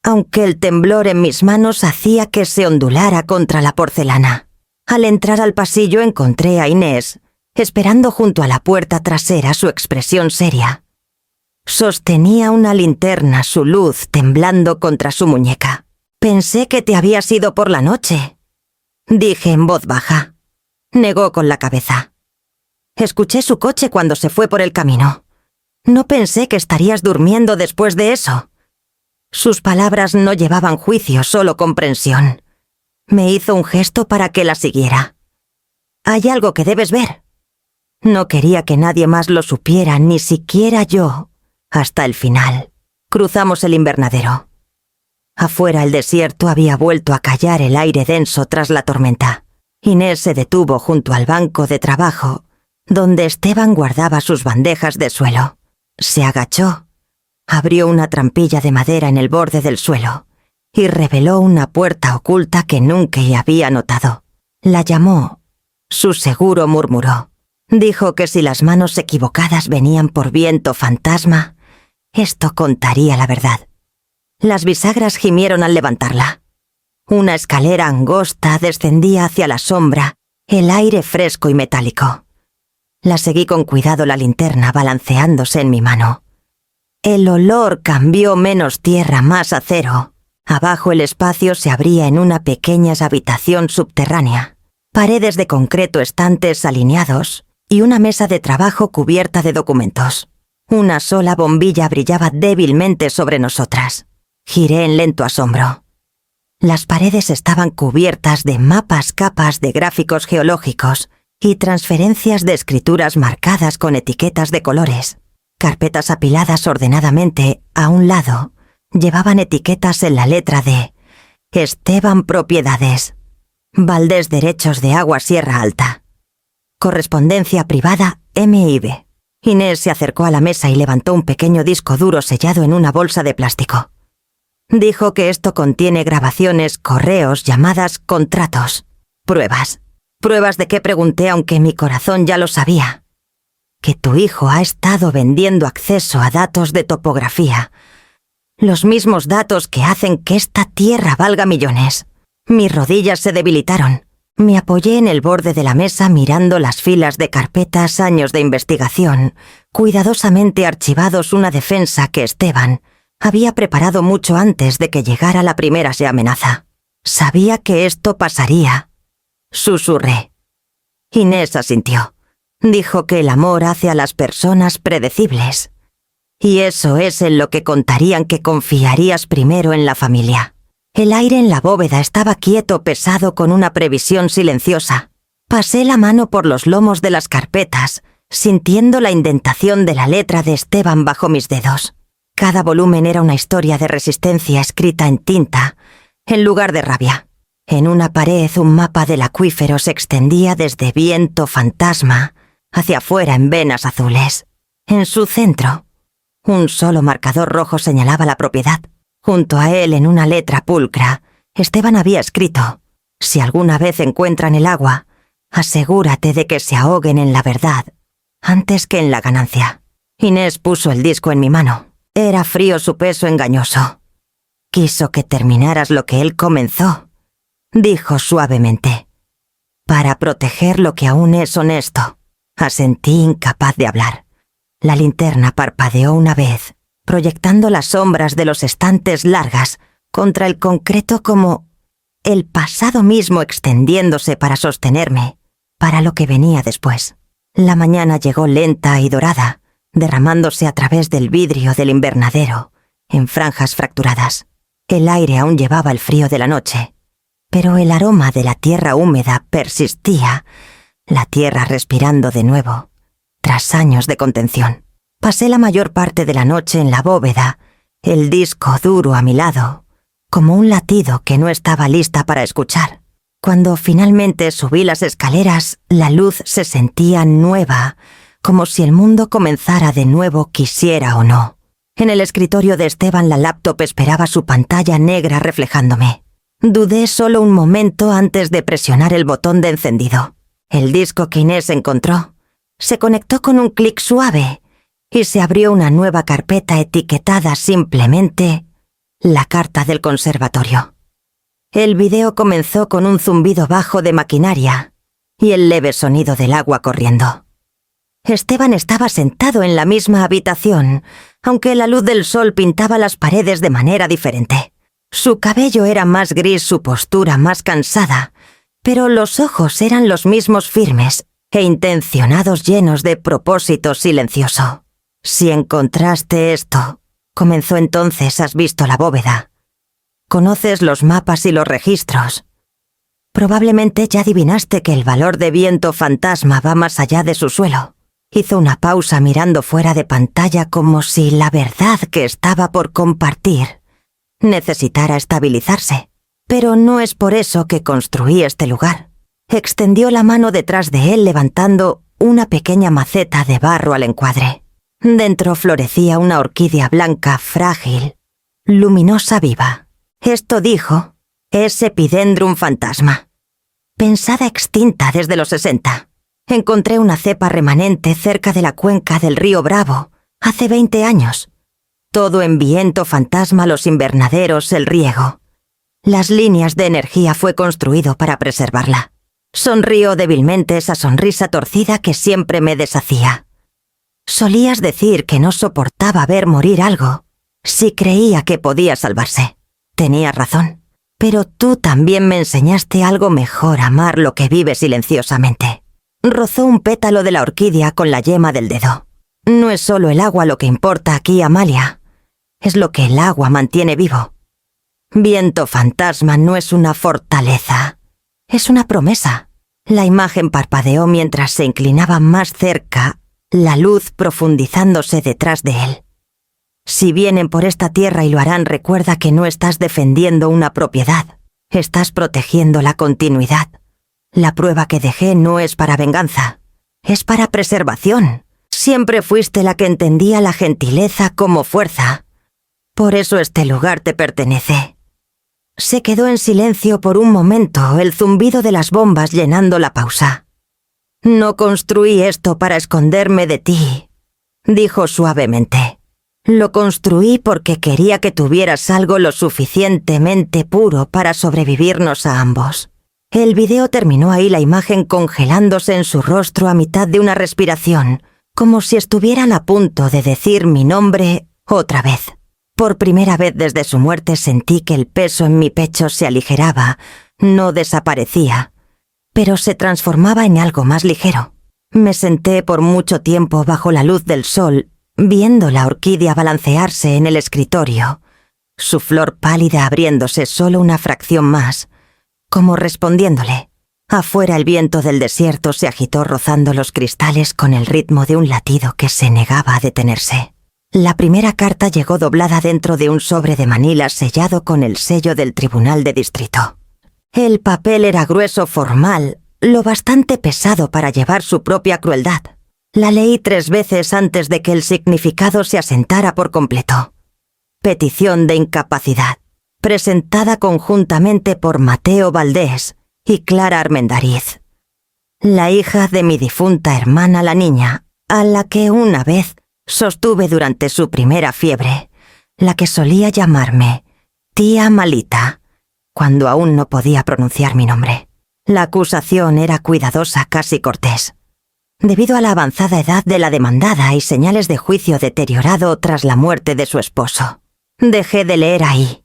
aunque el temblor en mis manos hacía que se ondulara contra la porcelana. Al entrar al pasillo encontré a Inés, esperando junto a la puerta trasera, su expresión seria. Sostenía una linterna, su luz temblando contra su muñeca. «Pensé que te habías ido por la noche», dije en voz baja. Negó con la cabeza. «Escuché su coche cuando se fue por el camino. No pensé que estarías durmiendo después de eso». Sus palabras no llevaban juicio, solo comprensión. Me hizo un gesto para que la siguiera. «Hay algo que debes ver». No quería que nadie más lo supiera, ni siquiera yo, hasta el final. Cruzamos el invernadero. Afuera el desierto había vuelto a callar el aire denso tras la tormenta. Inés se detuvo junto al banco de trabajo, donde Esteban guardaba sus bandejas de suelo. Se agachó, abrió una trampilla de madera en el borde del suelo y reveló una puerta oculta que nunca había notado. La llamó. Su seguro murmuró. Dijo que si las manos equivocadas venían por viento fantasma, esto contaría la verdad. Las bisagras gimieron al levantarla. Una escalera angosta descendía hacia la sombra, el aire fresco y metálico. La seguí con cuidado la linterna balanceándose en mi mano. El olor cambió menos tierra, más acero. Abajo el espacio se abría en una pequeña habitación subterránea. Paredes de concreto, estantes alineados y una mesa de trabajo cubierta de documentos. Una sola bombilla brillaba débilmente sobre nosotras. Giré en lento asombro. Las paredes estaban cubiertas de capas de gráficos geológicos y transferencias de escrituras marcadas con etiquetas de colores. Carpetas apiladas ordenadamente a un lado llevaban etiquetas en la letra de Esteban Propiedades, Valdés Derechos de Agua Sierra Alta, Correspondencia Privada MIB. Inés se acercó a la mesa y levantó un pequeño disco duro sellado en una bolsa de plástico. Dijo que esto contiene grabaciones, correos, llamadas, contratos, pruebas. ¿Pruebas de qué?, pregunté, aunque mi corazón ya lo sabía. Que tu hijo ha estado vendiendo acceso a datos de topografía. Los mismos datos que hacen que esta tierra valga millones. Mis rodillas se debilitaron. Me apoyé en el borde de la mesa mirando las filas de carpetas, años de investigación, cuidadosamente archivados, una defensa que Esteban había preparado mucho antes de que llegara la primera amenaza. Sabía que esto pasaría. Susurré. Inés asintió. Dijo que el amor hace a las personas predecibles. Y eso es en lo que contarían, que confiarías primero en la familia. El aire en la bóveda estaba quieto, pesado, con una previsión silenciosa. Pasé la mano por los lomos de las carpetas, sintiendo la indentación de la letra de Esteban bajo mis dedos. Cada volumen era una historia de resistencia escrita en tinta, en lugar de rabia. En una pared un mapa del acuífero se extendía desde Viento Fantasma hacia afuera en venas azules. En su centro, un solo marcador rojo señalaba la propiedad. Junto a él, en una letra pulcra, Esteban había escrito: si alguna vez encuentran el agua, asegúrate de que se ahoguen en la verdad antes que en la ganancia. Inés puso el disco en mi mano. Era frío su peso engañoso. Quiso que terminaras lo que él comenzó, dijo suavemente. Para proteger lo que aún es honesto. Asentí, incapaz de hablar. La linterna parpadeó una vez, proyectando las sombras de los estantes largas contra el concreto, como el pasado mismo extendiéndose para sostenerme, para lo que venía después. La mañana llegó lenta y dorada, derramándose a través del vidrio del invernadero, en franjas fracturadas. El aire aún llevaba el frío de la noche, pero el aroma de la tierra húmeda persistía, la tierra respirando de nuevo, tras años de contención. Pasé la mayor parte de la noche en la bóveda, el disco duro a mi lado, como un latido que no estaba lista para escuchar. Cuando finalmente subí las escaleras, la luz se sentía nueva, como si el mundo comenzara de nuevo, quisiera o no. En el escritorio de Esteban la laptop esperaba su pantalla negra reflejándome. Dudé solo un momento antes de presionar el botón de encendido. El disco que Inés encontró se conectó con un clic suave y se abrió una nueva carpeta etiquetada simplemente la carta del conservatorio. El video comenzó con un zumbido bajo de maquinaria y el leve sonido del agua corriendo. Esteban estaba sentado en la misma habitación, aunque la luz del sol pintaba las paredes de manera diferente. Su cabello era más gris, su postura más cansada, pero los ojos eran los mismos, firmes e intencionados, llenos de propósito silencioso. Si encontraste esto, comenzó entonces, has visto la bóveda. Conoces los mapas y los registros. Probablemente ya adivinaste que el valor de viento fantasma va más allá de su suelo. Hizo una pausa mirando fuera de pantalla como si la verdad que estaba por compartir necesitara estabilizarse. Pero no es por eso que construí este lugar. Extendió la mano detrás de él levantando una pequeña maceta de barro al encuadre. Dentro florecía una orquídea blanca frágil, luminosa viva. Esto, dijo, es Epidendrum fantasma. Pensada extinta desde los 60. Encontré una cepa remanente cerca de la cuenca del río Bravo, hace 20 años. Todo en viento fantasma, los invernaderos, el riego. Las líneas de energía fue construido para preservarla. Sonrió débilmente esa sonrisa torcida que siempre me deshacía. Solías decir que no soportaba ver morir algo, si creía que podía salvarse. Tenías razón, pero tú también me enseñaste algo mejor: amar lo que vive silenciosamente. Rozó un pétalo de la orquídea con la yema del dedo. No es solo el agua lo que importa aquí, Amalia. Es lo que el agua mantiene vivo. Viento fantasma no es una fortaleza, es una promesa. La imagen parpadeó mientras se inclinaba más cerca, la luz profundizándose detrás de él. Si vienen por esta tierra y lo harán, recuerda que no estás defendiendo una propiedad, estás protegiendo la continuidad. La prueba que dejé no es para venganza, es para preservación. Siempre fuiste la que entendía la gentileza como fuerza. Por eso este lugar te pertenece. Se quedó en silencio por un momento, el zumbido de las bombas llenando la pausa. No construí esto para esconderme de ti, dijo suavemente. Lo construí porque quería que tuvieras algo lo suficientemente puro para sobrevivirnos a ambos. El video terminó ahí, la imagen congelándose en su rostro a mitad de una respiración, como si estuvieran a punto de decir mi nombre otra vez. Por primera vez desde su muerte sentí que el peso en mi pecho se aligeraba, no desaparecía, pero se transformaba en algo más ligero. Me senté por mucho tiempo bajo la luz del sol, viendo la orquídea balancearse en el escritorio, su flor pálida abriéndose solo una fracción más, como respondiéndole. Afuera el viento del desierto se agitó rozando los cristales con el ritmo de un latido que se negaba a detenerse. La primera carta llegó doblada dentro de un sobre de Manila sellado con el sello del Tribunal de Distrito. El papel era grueso, formal, lo bastante pesado para llevar su propia crueldad. La leí 3 veces antes de que el significado se asentara por completo. Petición de incapacidad, presentada conjuntamente por Mateo Valdés y Clara Armendariz, la hija de mi difunta hermana, la niña, a la que una vez sostuve durante su primera fiebre, la que solía llamarme tía Malita, cuando aún no podía pronunciar mi nombre. La acusación era cuidadosa, casi cortés. Debido a la avanzada edad de la demandada y señales de juicio deteriorado tras la muerte de su esposo, dejé de leer ahí.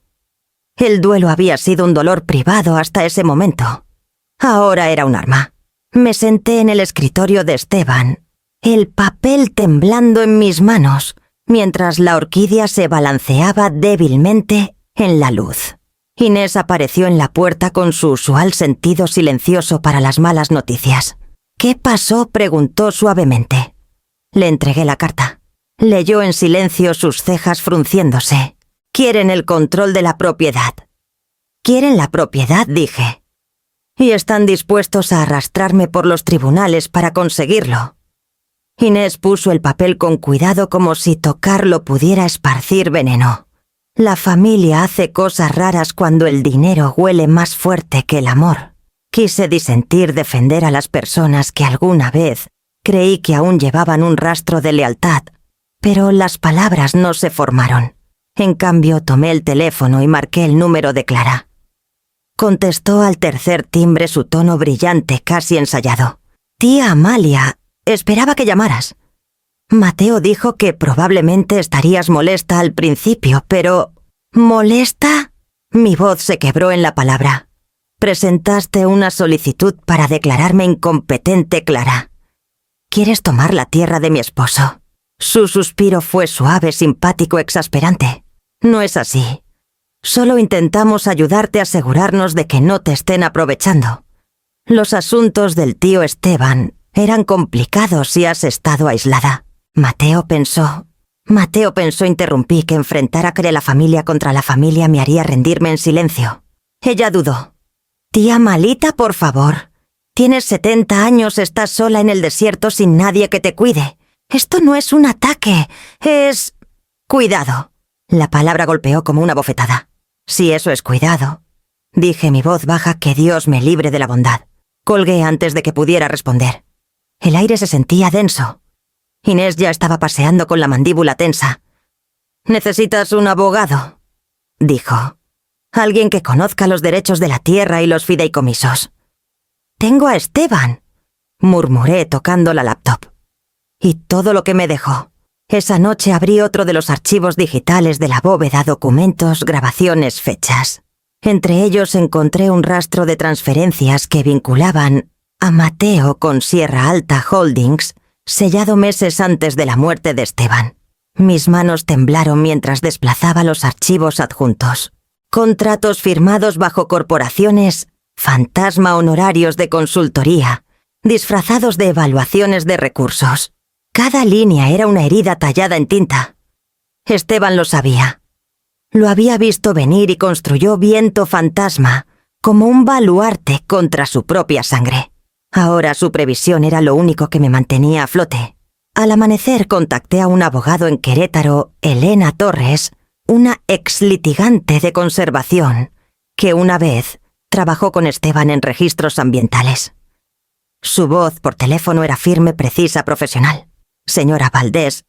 El duelo había sido un dolor privado hasta ese momento. Ahora era un arma. Me senté en el escritorio de Esteban, el papel temblando en mis manos, mientras la orquídea se balanceaba débilmente en la luz. Inés apareció en la puerta con su usual sentido silencioso para las malas noticias. «¿Qué pasó?», preguntó suavemente. Le entregué la carta. Leyó en silencio, sus cejas frunciéndose. «Quieren el control de la propiedad». «¿Quieren la propiedad?», dije. «Y están dispuestos a arrastrarme por los tribunales para conseguirlo». Inés puso el papel con cuidado como si tocarlo pudiera esparcir veneno. La familia hace cosas raras cuando el dinero huele más fuerte que el amor. Quise disentir, defender a las personas que alguna vez creí que aún llevaban un rastro de lealtad, pero las palabras no se formaron. En cambio, tomé el teléfono y marqué el número de Clara. Contestó al tercer timbre, su tono brillante, casi ensayado. «Tía Amalia, esperaba que llamaras». Mateo dijo que probablemente estarías molesta al principio, pero... ¿Molesta? Mi voz se quebró en la palabra. Presentaste una solicitud para declararme incompetente, Clara. ¿Quieres tomar la tierra de mi esposo? Su suspiro fue suave, simpático, exasperante. No es así. Solo intentamos ayudarte a asegurarnos de que no te estén aprovechando. Los asuntos del tío Esteban eran complicados si has estado aislada. Mateo pensó, interrumpí, que enfrentar a la familia contra la familia me haría rendirme en silencio. Ella dudó. Tía Malita, por favor. Tienes 70 años, estás sola en el desierto sin nadie que te cuide. Esto no es un ataque, es... Cuidado. La palabra golpeó como una bofetada. Si eso es cuidado, dije en mi voz baja, que Dios me libre de la bondad. Colgué antes de que pudiera responder. El aire se sentía denso. Inés ya estaba paseando con la mandíbula tensa. «¿Necesitas un abogado?», dijo. «Alguien que conozca los derechos de la tierra y los fideicomisos». «Tengo a Esteban», murmuré tocando la laptop. Y todo lo que me dejó. Esa noche abrí otro de los archivos digitales de la bóveda, documentos, grabaciones, fechas. Entre ellos encontré un rastro de transferencias que vinculaban a Mateo con Sierra Alta Holdings, sellado meses antes de la muerte de Esteban. Mis manos temblaron mientras desplazaba los archivos adjuntos. Contratos firmados bajo corporaciones, fantasma, honorarios de consultoría, disfrazados de evaluaciones de recursos. Cada línea era una herida tallada en tinta. Esteban lo sabía. Lo había visto venir y construyó Viento Fantasma como un baluarte contra su propia sangre. Ahora su previsión era lo único que me mantenía a flote. Al amanecer contacté a un abogado en Querétaro, Elena Torres, una exlitigante de conservación, que una vez trabajó con Esteban en registros ambientales. Su voz por teléfono era firme, precisa, profesional. «Señora Valdés,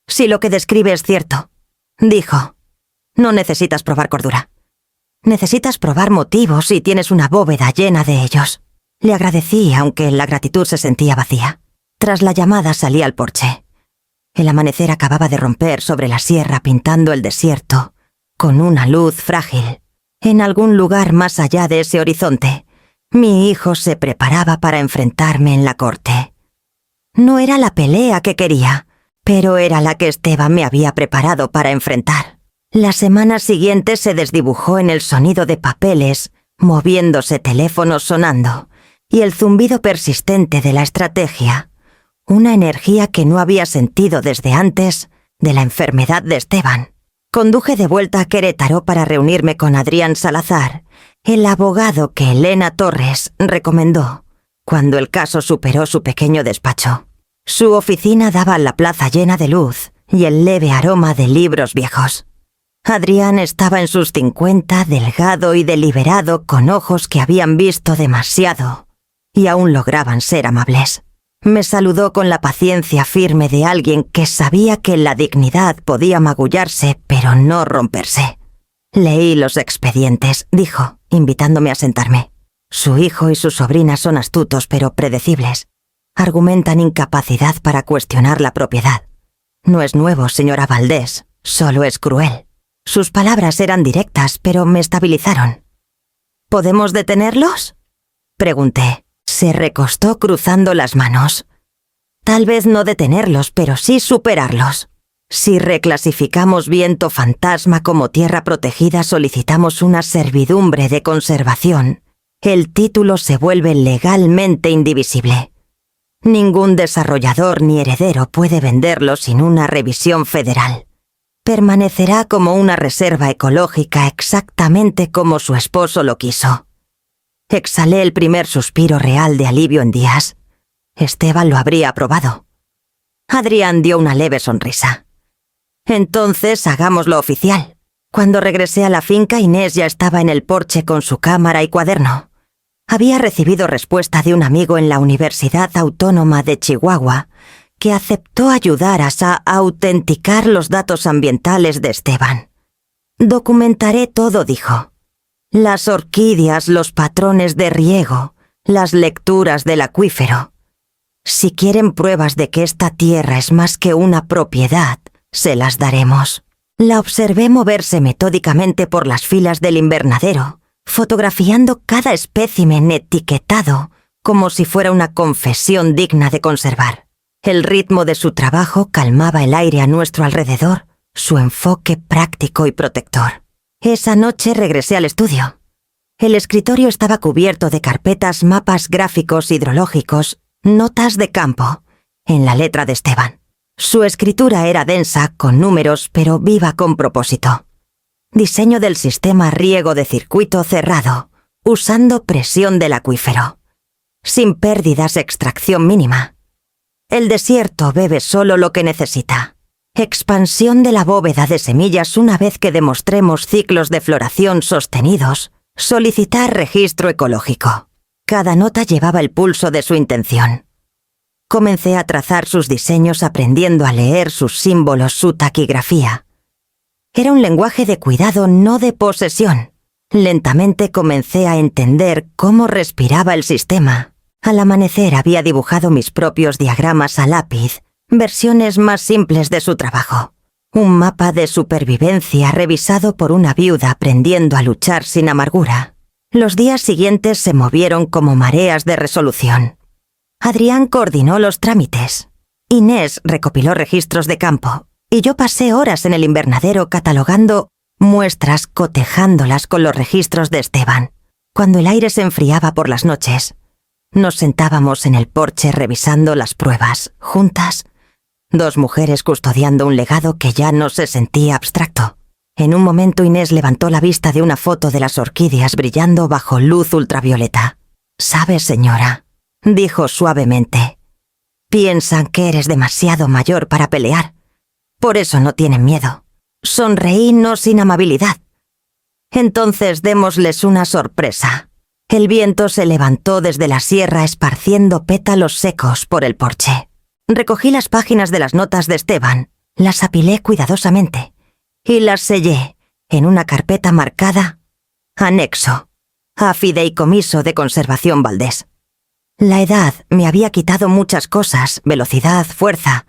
si lo que describe es cierto», dijo, «no necesitas probar cordura. Necesitas probar motivos y tienes una bóveda llena de ellos». Le agradecí, aunque la gratitud se sentía vacía. Tras la llamada salí al porche. El amanecer acababa de romper sobre la sierra, pintando el desierto con una luz frágil. En algún lugar más allá de ese horizonte, mi hijo se preparaba para enfrentarme en la corte. No era la pelea que quería, pero era la que Esteban me había preparado para enfrentar. La semana siguiente se desdibujó en el sonido de papeles, moviéndose, teléfonos sonando, y el zumbido persistente de la estrategia, una energía que no había sentido desde antes de la enfermedad de Esteban. Conduje de vuelta a Querétaro para reunirme con Adrián Salazar, el abogado que Elena Torres recomendó cuando el caso superó su pequeño despacho. Su oficina daba a la plaza llena de luz y el leve aroma de libros viejos. Adrián estaba en sus 50, delgado y deliberado, con ojos que habían visto demasiado y aún lograban ser amables. Me saludó con la paciencia firme de alguien que sabía que la dignidad podía magullarse, pero no romperse. «Leí los expedientes», dijo, invitándome a sentarme. «Su hijo y su sobrina son astutos pero predecibles. Argumentan incapacidad para cuestionar la propiedad. No es nuevo, señora Valdés, solo es cruel». Sus palabras eran directas, pero me estabilizaron. «¿Podemos detenerlos?», pregunté. Se recostó cruzando las manos. «Tal vez no detenerlos, pero sí superarlos. Si reclasificamos Viento Fantasma como tierra protegida, solicitamos una servidumbre de conservación. El título se vuelve legalmente indivisible. Ningún desarrollador ni heredero puede venderlo sin una revisión federal. Permanecerá como una reserva ecológica exactamente como su esposo lo quiso». Exhalé el primer suspiro real de alivio en días. Esteban lo habría aprobado. Adrián dio una leve sonrisa. «Entonces hagámoslo oficial». Cuando regresé a la finca, Inés ya estaba en el porche con su cámara y cuaderno. Había recibido respuesta de un amigo en la Universidad Autónoma de Chihuahua, que aceptó ayudar a autenticar los datos ambientales de Esteban. «Documentaré todo», dijo. «Las orquídeas, los patrones de riego, las lecturas del acuífero. Si quieren pruebas de que esta tierra es más que una propiedad, se las daremos». La observé moverse metódicamente por las filas del invernadero, fotografiando cada espécimen etiquetado como si fuera una confesión digna de conservar. El ritmo de su trabajo calmaba el aire a nuestro alrededor, su enfoque práctico y protector. Esa noche regresé al estudio. El escritorio estaba cubierto de carpetas, mapas gráficos hidrológicos, notas de campo, en la letra de Esteban. Su escritura era densa, con números, pero viva con propósito. Diseño del sistema riego de circuito cerrado, usando presión del acuífero. Sin pérdidas, extracción mínima. El desierto bebe solo lo que necesita. Expansión de la bóveda de semillas una vez que demostremos ciclos de floración sostenidos. Solicitar registro ecológico. Cada nota llevaba el pulso de su intención. Comencé a trazar sus diseños aprendiendo a leer sus símbolos, su taquigrafía. Era un lenguaje de cuidado, no de posesión. Lentamente comencé a entender cómo respiraba el sistema. Al amanecer había dibujado mis propios diagramas a lápiz, versiones más simples de su trabajo. Un mapa de supervivencia revisado por una viuda aprendiendo a luchar sin amargura. Los días siguientes se movieron como mareas de resolución. Adrián coordinó los trámites. Inés recopiló registros de campo, y yo pasé horas en el invernadero catalogando muestras, cotejándolas con los registros de Esteban. Cuando el aire se enfriaba por las noches, nos sentábamos en el porche revisando las pruebas, juntas, dos mujeres custodiando un legado que ya no se sentía abstracto. En un momento Inés levantó la vista de una foto de las orquídeas brillando bajo luz ultravioleta. «¿Sabe, señora?», dijo suavemente. «Piensan que eres demasiado mayor para pelear. Por eso no tienen miedo. Sonreí no sin amabilidad. Entonces démosles una sorpresa». El viento se levantó desde la sierra esparciendo pétalos secos por el porche. Recogí las páginas de las notas de Esteban, las apilé cuidadosamente y las sellé en una carpeta marcada «Anexo, a Fideicomiso de Conservación Valdés». La edad me había quitado muchas cosas, velocidad, fuerza,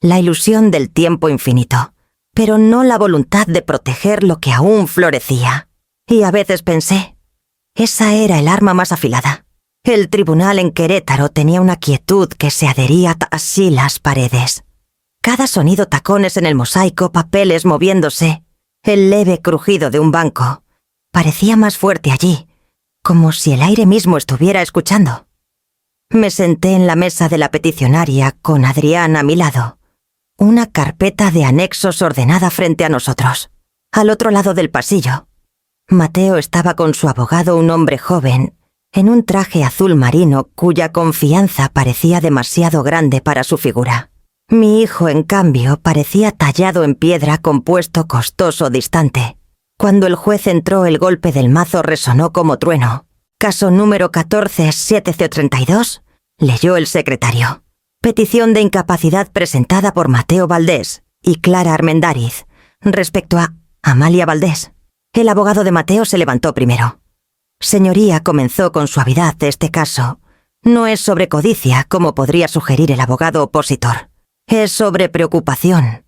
la ilusión del tiempo infinito, pero no la voluntad de proteger lo que aún florecía. Y a veces pensé, esa era el arma más afilada. El tribunal en Querétaro tenía una quietud que se adhería así las paredes. Cada sonido, tacones en el mosaico, papeles moviéndose, el leve crujido de un banco, parecía más fuerte allí, como si el aire mismo estuviera escuchando. Me senté en la mesa de la peticionaria con Adrián a mi lado, una carpeta de anexos ordenada frente a nosotros. Al otro lado del pasillo, Mateo estaba con su abogado, un hombre joven, en un traje azul marino cuya confianza parecía demasiado grande para su figura. Mi hijo, en cambio, parecía tallado en piedra, compuesto, costoso, distante. Cuando el juez entró, el golpe del mazo resonó como trueno. «Caso número 14-7C32», leyó el secretario. «Petición de incapacidad presentada por Mateo Valdés y Clara Armendáriz respecto a Amalia Valdés». El abogado de Mateo se levantó primero. «Señoría», comenzó con suavidad, «este caso no es sobre codicia, como podría sugerir el abogado opositor. Es sobre preocupación.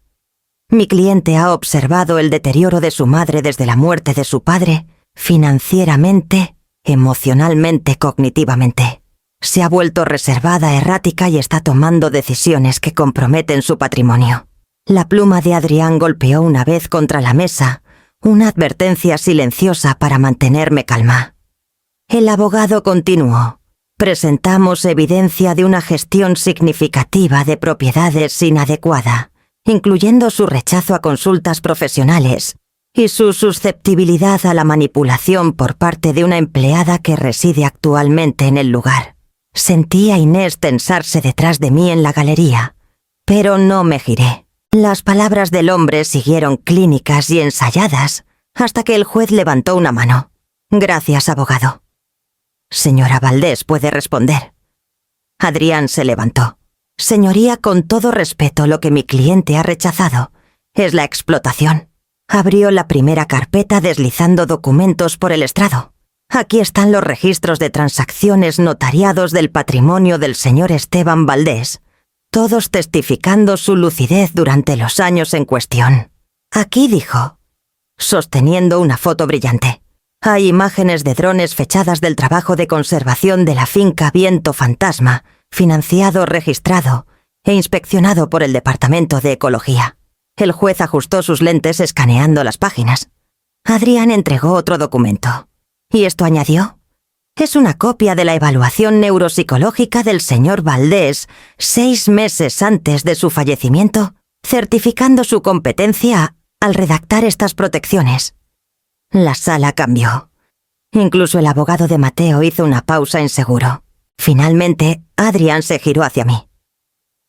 Mi cliente ha observado el deterioro de su madre desde la muerte de su padre, financieramente, emocionalmente, cognitivamente. Se ha vuelto reservada, errática y está tomando decisiones que comprometen su patrimonio». La pluma de Adrián golpeó una vez contra la mesa, una advertencia silenciosa para mantenerme calma. El abogado continuó. «Presentamos evidencia de una gestión significativa de propiedades inadecuada, incluyendo su rechazo a consultas profesionales y su susceptibilidad a la manipulación por parte de una empleada que reside actualmente en el lugar». Sentí a Inés tensarse detrás de mí en la galería, pero no me giré. Las palabras del hombre siguieron clínicas y ensayadas hasta que el juez levantó una mano. «Gracias, abogado». «Señora Valdés puede responder». Adrián se levantó. «Señoría, con todo respeto, lo que mi cliente ha rechazado es la explotación». Abrió la primera carpeta deslizando documentos por el estrado. «Aquí están los registros de transacciones notariados del patrimonio del señor Esteban Valdés, todos testificando su lucidez durante los años en cuestión. Aquí», dijo, sosteniendo una foto brillante, «hay imágenes de drones fechadas del trabajo de conservación de la finca Viento Fantasma, financiado, registrado e inspeccionado por el Departamento de Ecología». El juez ajustó sus lentes escaneando las páginas. Adrián entregó otro documento. ¿Y esto añadió? Es una copia de la evaluación neuropsicológica del señor Valdés 6 meses antes de su fallecimiento, certificando su competencia al redactar estas protecciones. La sala cambió. Incluso el abogado de Mateo hizo una pausa inseguro. Finalmente, Adrián se giró hacia mí.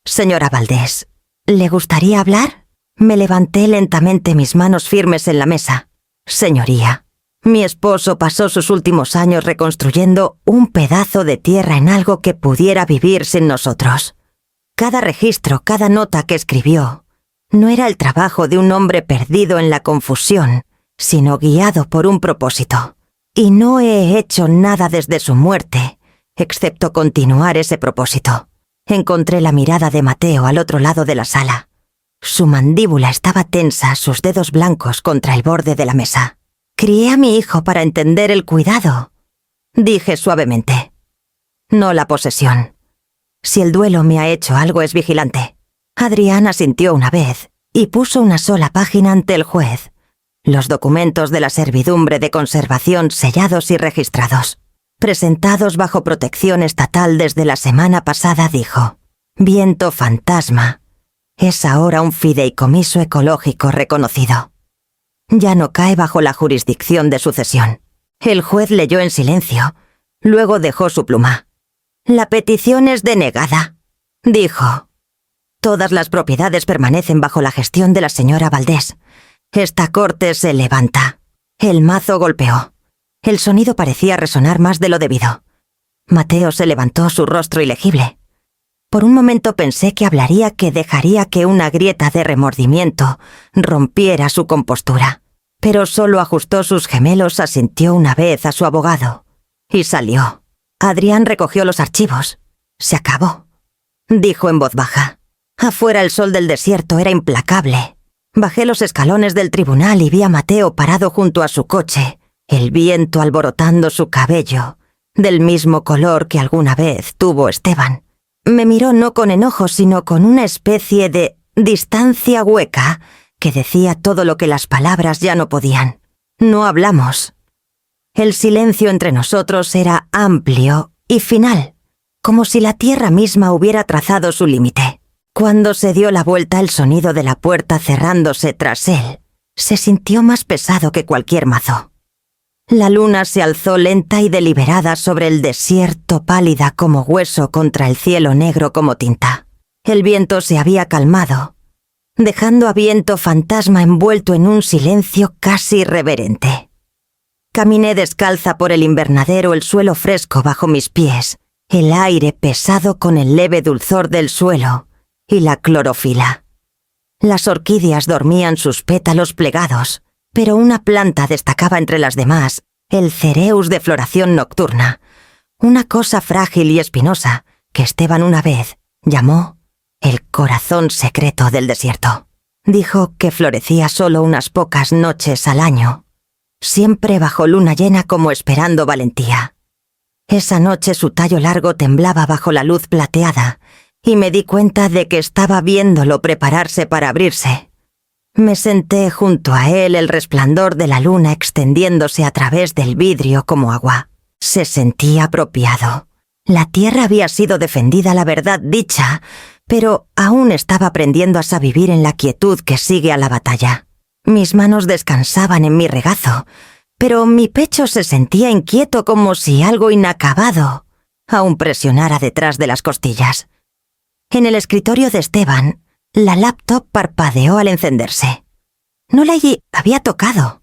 «Señora Valdés, ¿le gustaría hablar?» Me levanté lentamente, mis manos firmes en la mesa. «Señoría, mi esposo pasó sus últimos años reconstruyendo un pedazo de tierra en algo que pudiera vivir sin nosotros. Cada registro, cada nota que escribió, no era el trabajo de un hombre perdido en la confusión, sino guiado por un propósito. Y no he hecho nada desde su muerte, excepto continuar ese propósito». Encontré la mirada de Mateo al otro lado de la sala. Su mandíbula estaba tensa, sus dedos blancos contra el borde de la mesa. «Crié a mi hijo para entender el cuidado», dije suavemente. «No la posesión. Si el duelo me ha hecho algo es vigilante». Adrián asintió una vez y puso una sola página ante el juez. Los documentos de la servidumbre de conservación sellados y registrados. Presentados bajo protección estatal desde la semana pasada, dijo. Viento Fantasma es ahora un fideicomiso ecológico reconocido. Ya no cae bajo la jurisdicción de sucesión. El juez leyó en silencio, luego dejó su pluma. «La petición es denegada», dijo. «Todas las propiedades permanecen bajo la gestión de la señora Valdés. Esta corte se levanta». El mazo golpeó. El sonido parecía resonar más de lo debido. Mateo se levantó, su rostro ilegible. Por un momento pensé que hablaría, que dejaría que una grieta de remordimiento rompiera su compostura. Pero solo ajustó sus gemelos, asintió una vez a su abogado y salió. Adrián recogió los archivos. «Se acabó», dijo en voz baja. Afuera el sol del desierto era implacable. Bajé los escalones del tribunal y vi a Mateo parado junto a su coche, el viento alborotando su cabello, del mismo color que alguna vez tuvo Esteban. Me miró no con enojo, sino con una especie de distancia hueca que decía todo lo que las palabras ya no podían. No hablamos. El silencio entre nosotros era amplio y final, como si la tierra misma hubiera trazado su límite. Cuando se dio la vuelta, el sonido de la puerta cerrándose tras él se sintió más pesado que cualquier mazo. La luna se alzó lenta y deliberada sobre el desierto, pálida como hueso contra el cielo negro como tinta. El viento se había calmado, dejando a Viento Fantasma envuelto en un silencio casi reverente. Caminé descalza por el invernadero, el suelo fresco bajo mis pies, el aire pesado con el leve dulzor del suelo y la clorofila. Las orquídeas dormían sus pétalos plegados, pero una planta destacaba entre las demás, el cereus de floración nocturna, una cosa frágil y espinosa que Esteban una vez llamó el corazón secreto del desierto. Dijo que florecía solo unas pocas noches al año, siempre bajo luna llena, como esperando valentía. Esa noche su tallo largo temblaba bajo la luz plateada y me di cuenta de que estaba viéndolo prepararse para abrirse. Me senté junto a él, el resplandor de la luna extendiéndose a través del vidrio como agua. Se sentía apropiado. La tierra había sido defendida, la verdad dicha, pero aún estaba aprendiendo a vivir en la quietud que sigue a la batalla. Mis manos descansaban en mi regazo, pero mi pecho se sentía inquieto, como si algo inacabado aún presionara detrás de las costillas. En el escritorio de Esteban, la laptop parpadeó al encenderse. No la había tocado.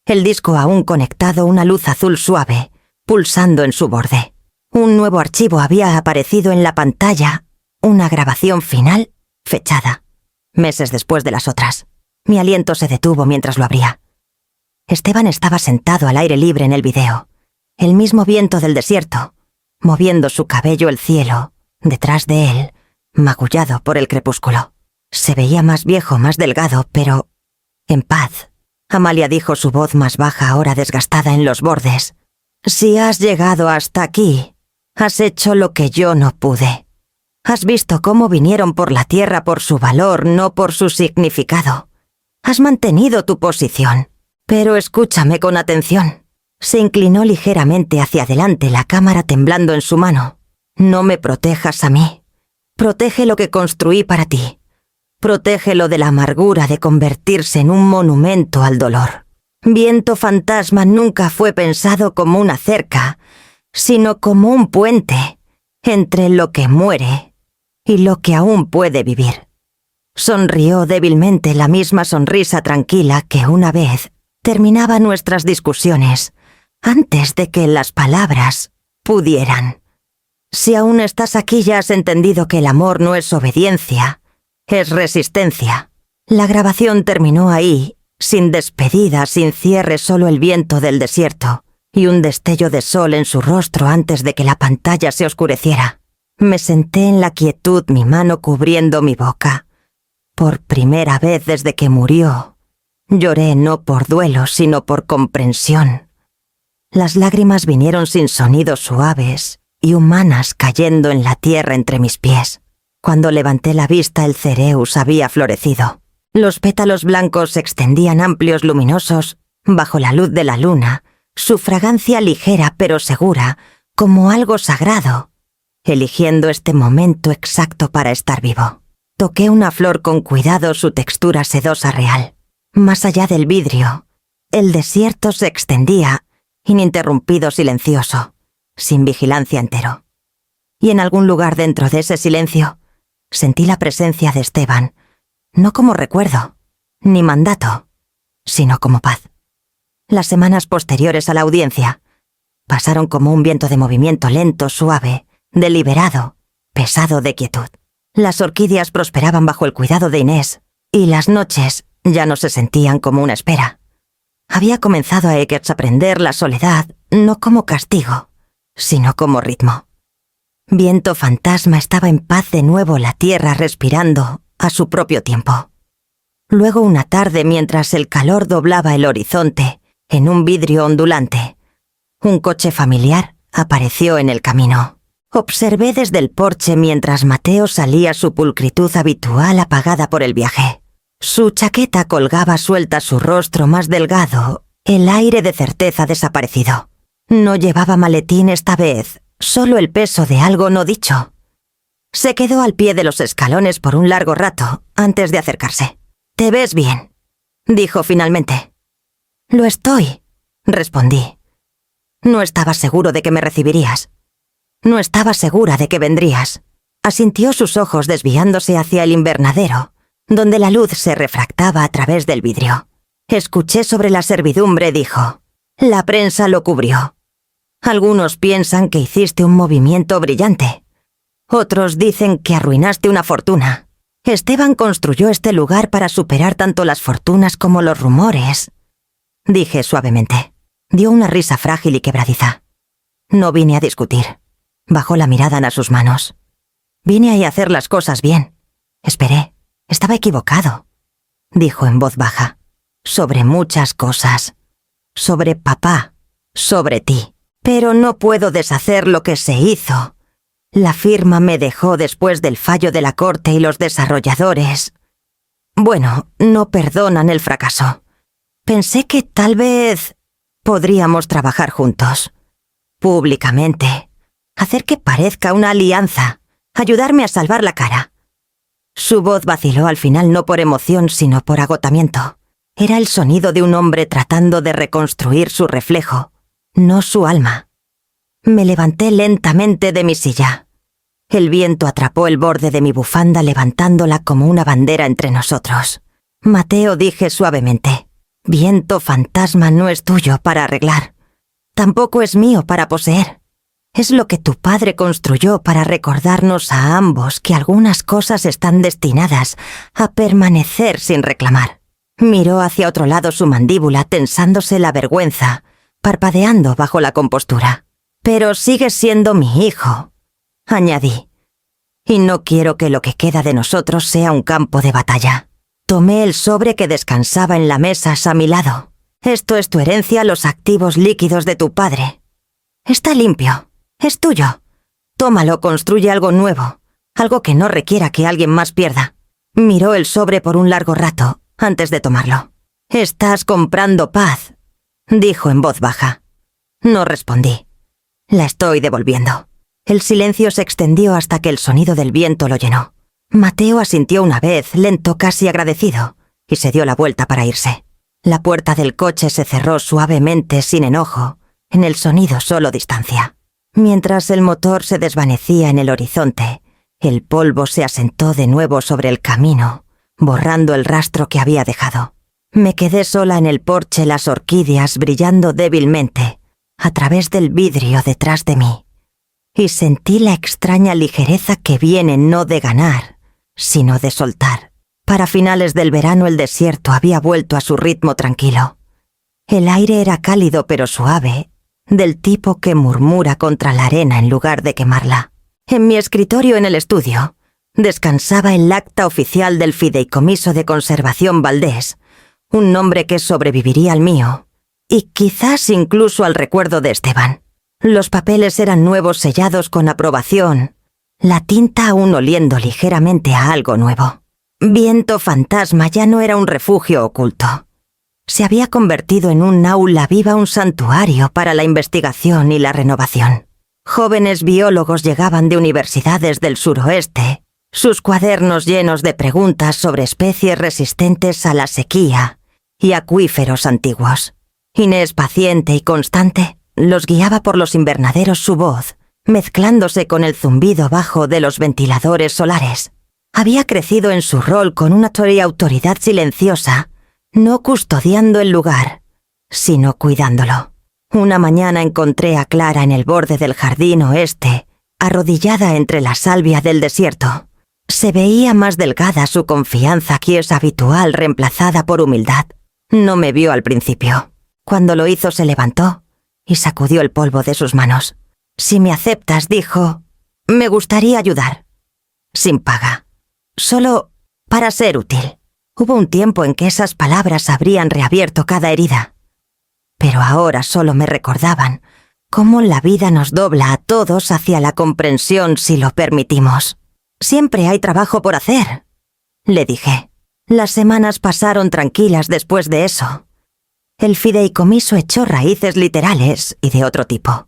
El disco aún conectado, una luz azul suave, pulsando en su borde. Un nuevo archivo había aparecido en la pantalla, una grabación final, fechada, meses después de las otras. Mi aliento se detuvo mientras lo abría. Esteban estaba sentado al aire libre en el video, el mismo viento del desierto, moviendo su cabello el cielo, detrás de él, magullado por el crepúsculo. Se veía más viejo, más delgado, pero en paz. Amalia dijo, su voz más baja, ahora desgastada en los bordes. «Si has llegado hasta aquí, has hecho lo que yo no pude. Has visto cómo vinieron por la tierra por su valor, no por su significado. Has mantenido tu posición. Pero escúchame con atención. Se inclinó ligeramente hacia adelante, la cámara temblando en su mano. No me protejas a mí. Protege lo que construí para ti. Protégelo de la amargura de convertirse en un monumento al dolor. Viento Fantasma nunca fue pensado como una cerca, sino como un puente entre lo que muere y lo que aún puede vivir. Sonrió débilmente, la misma sonrisa tranquila que una vez terminaba nuestras discusiones, antes de que las palabras pudieran. Si aún estás aquí, ya has entendido que el amor no es obediencia, es resistencia. La grabación terminó ahí, sin despedida, sin cierre, solo el viento del desierto y un destello de sol en su rostro antes de que la pantalla se oscureciera. Me senté en la quietud, mi mano cubriendo mi boca. Por primera vez desde que murió, lloré no por duelo, sino por comprensión. Las lágrimas vinieron sin sonidos suaves y humanas cayendo en la tierra entre mis pies. Cuando levanté la vista, el cereus había florecido. Los pétalos blancos se extendían amplios, luminosos, bajo la luz de la luna, su fragancia ligera pero segura, como algo sagrado, eligiendo este momento exacto para estar vivo. Toqué una flor con cuidado, su textura sedosa real. Más allá del vidrio, el desierto se extendía, ininterrumpido, silencioso, sin vigilancia entero. Y en algún lugar dentro de ese silencio, sentí la presencia de Esteban, no como recuerdo, ni mandato, sino como paz. Las semanas posteriores a la audiencia pasaron como un viento de movimiento lento, suave, deliberado, pesado de quietud. Las orquídeas prosperaban bajo el cuidado de Inés, y las noches ya no se sentían como una espera. Había comenzado a aprender la soledad no como castigo, sino como ritmo. Viento Fantasma estaba en paz de nuevo, la tierra respirando a su propio tiempo. Luego, una tarde, mientras el calor doblaba el horizonte en un vidrio ondulante, un coche familiar apareció en el camino. Observé desde el porche mientras Mateo salía, su pulcritud habitual apagada por el viaje. Su chaqueta colgaba suelta, su rostro más delgado, el aire de certeza desaparecido. No llevaba maletín esta vez, solo el peso de algo no dicho. Se quedó al pie de los escalones por un largo rato antes de acercarse. «Te ves bien», dijo finalmente. «Lo estoy», respondí. «No estaba seguro de que me recibirías. No estaba segura de que vendrías». Asintió, sus ojos desviándose hacia el invernadero, donde la luz se refractaba a través del vidrio. «Escuché sobre la servidumbre», dijo. «La prensa lo cubrió. Algunos piensan que hiciste un movimiento brillante. Otros dicen que arruinaste una fortuna. Esteban construyó este lugar para superar tanto las fortunas como los rumores», dije suavemente. Dio una risa frágil y quebradiza. «No vine a discutir». Bajó la mirada a sus manos. «Vine ahí a hacer las cosas bien. Esperé. Estaba equivocado», dijo en voz baja. «Sobre muchas cosas. Sobre papá. Sobre ti. Pero no puedo deshacer lo que se hizo. La firma me dejó después del fallo de la corte y los desarrolladores, bueno, no perdonan el fracaso. Pensé que tal vez podríamos trabajar juntos. Públicamente. Hacer que parezca una alianza. Ayudarme a salvar la cara». Su voz vaciló al final, no por emoción, sino por agotamiento. Era el sonido de un hombre tratando de reconstruir su reflejo, no su alma. Me levanté lentamente de mi silla. El viento atrapó el borde de mi bufanda, levantándola como una bandera entre nosotros. «Mateo», dije suavemente, «Viento Fantasma no es tuyo para arreglar. Tampoco es mío para poseer. Es lo que tu padre construyó para recordarnos a ambos que algunas cosas están destinadas a permanecer sin reclamar». Miró hacia otro lado, su mandíbula tensándose la vergüenza, parpadeando bajo la compostura. «Pero sigues siendo mi hijo», añadí, «y no quiero que lo que queda de nosotros sea un campo de batalla». Tomé el sobre que descansaba en la mesa a mi lado. «Esto es tu herencia, los activos líquidos de tu padre. Está limpio. Es tuyo. Tómalo, construye algo nuevo, algo que no requiera que alguien más pierda». Miró el sobre por un largo rato antes de tomarlo. «Estás comprando paz», dijo en voz baja. No respondí. «La estoy devolviendo». El silencio se extendió hasta que el sonido del viento lo llenó. Mateo asintió una vez, lento, casi agradecido, y se dio la vuelta para irse. La puerta del coche se cerró suavemente, sin enojo, en el sonido solo distancia. Mientras el motor se desvanecía en el horizonte, el polvo se asentó de nuevo sobre el camino, borrando el rastro que había dejado. Me quedé sola en el porche, las orquídeas brillando débilmente a través del vidrio detrás de mí, y sentí la extraña ligereza que viene no de ganar, sino de soltar. Para finales del verano el desierto había vuelto a su ritmo tranquilo. El aire era cálido pero suave, del tipo que murmura contra la arena en lugar de quemarla. En mi escritorio en el estudio descansaba el acta oficial del Fideicomiso de Conservación Valdés, un nombre que sobreviviría al mío, y quizás incluso al recuerdo de Esteban. Los papeles eran nuevos, sellados con aprobación, la tinta aún oliendo ligeramente a algo nuevo. Viento Fantasma ya no era un refugio oculto. Se había convertido en un aula viva, un santuario para la investigación y la renovación. Jóvenes biólogos llegaban de universidades del suroeste, sus cuadernos llenos de preguntas sobre especies resistentes a la sequía y acuíferos antiguos. Inés, paciente y constante, los guiaba por los invernaderos, su voz mezclándose con el zumbido bajo de los ventiladores solares. Había crecido en su rol con una autoridad silenciosa, no custodiando el lugar, sino cuidándolo. Una mañana encontré a Clara en el borde del jardín oeste, arrodillada entre la salvia del desierto. Se veía más delgada, su confianza que es habitual reemplazada por humildad. No me vio al principio. Cuando lo hizo se levantó y sacudió el polvo de sus manos. «Si me aceptas», dijo, «me gustaría ayudar. Sin paga. Solo para ser útil». Hubo un tiempo en que esas palabras habrían reabierto cada herida. Pero ahora solo me recordaban cómo la vida nos dobla a todos hacia la comprensión si lo permitimos. «Siempre hay trabajo por hacer», le dije. Las semanas pasaron tranquilas después de eso. El fideicomiso echó raíces literales y de otro tipo.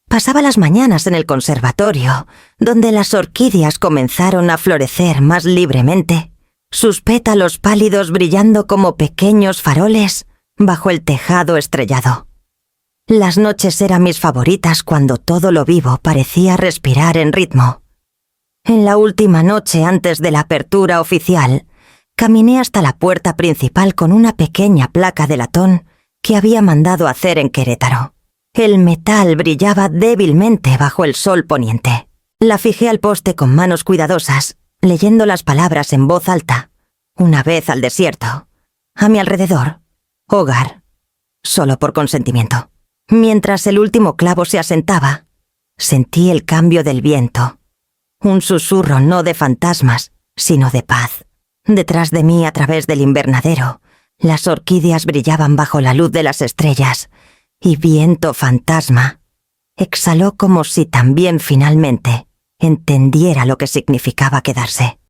Pasaba las mañanas en el conservatorio, donde las orquídeas comenzaron a florecer más libremente, sus pétalos pálidos brillando como pequeños faroles bajo el tejado estrellado. Las noches eran mis favoritas cuando todo lo vivo parecía respirar en ritmo. En la última noche antes de la apertura oficial, caminé hasta la puerta principal con una pequeña placa de latón que había mandado hacer en Querétaro. El metal brillaba débilmente bajo el sol poniente. La fijé al poste con manos cuidadosas, leyendo las palabras en voz alta. Una vez al desierto. A mi alrededor. Hogar. Solo por consentimiento. Mientras el último clavo se asentaba, sentí el cambio del viento. Un susurro no de fantasmas, sino de paz. Detrás de mí, a través del invernadero, las orquídeas brillaban bajo la luz de las estrellas, y Viento Fantasma exhaló como si también finalmente entendiera lo que significaba quedarse.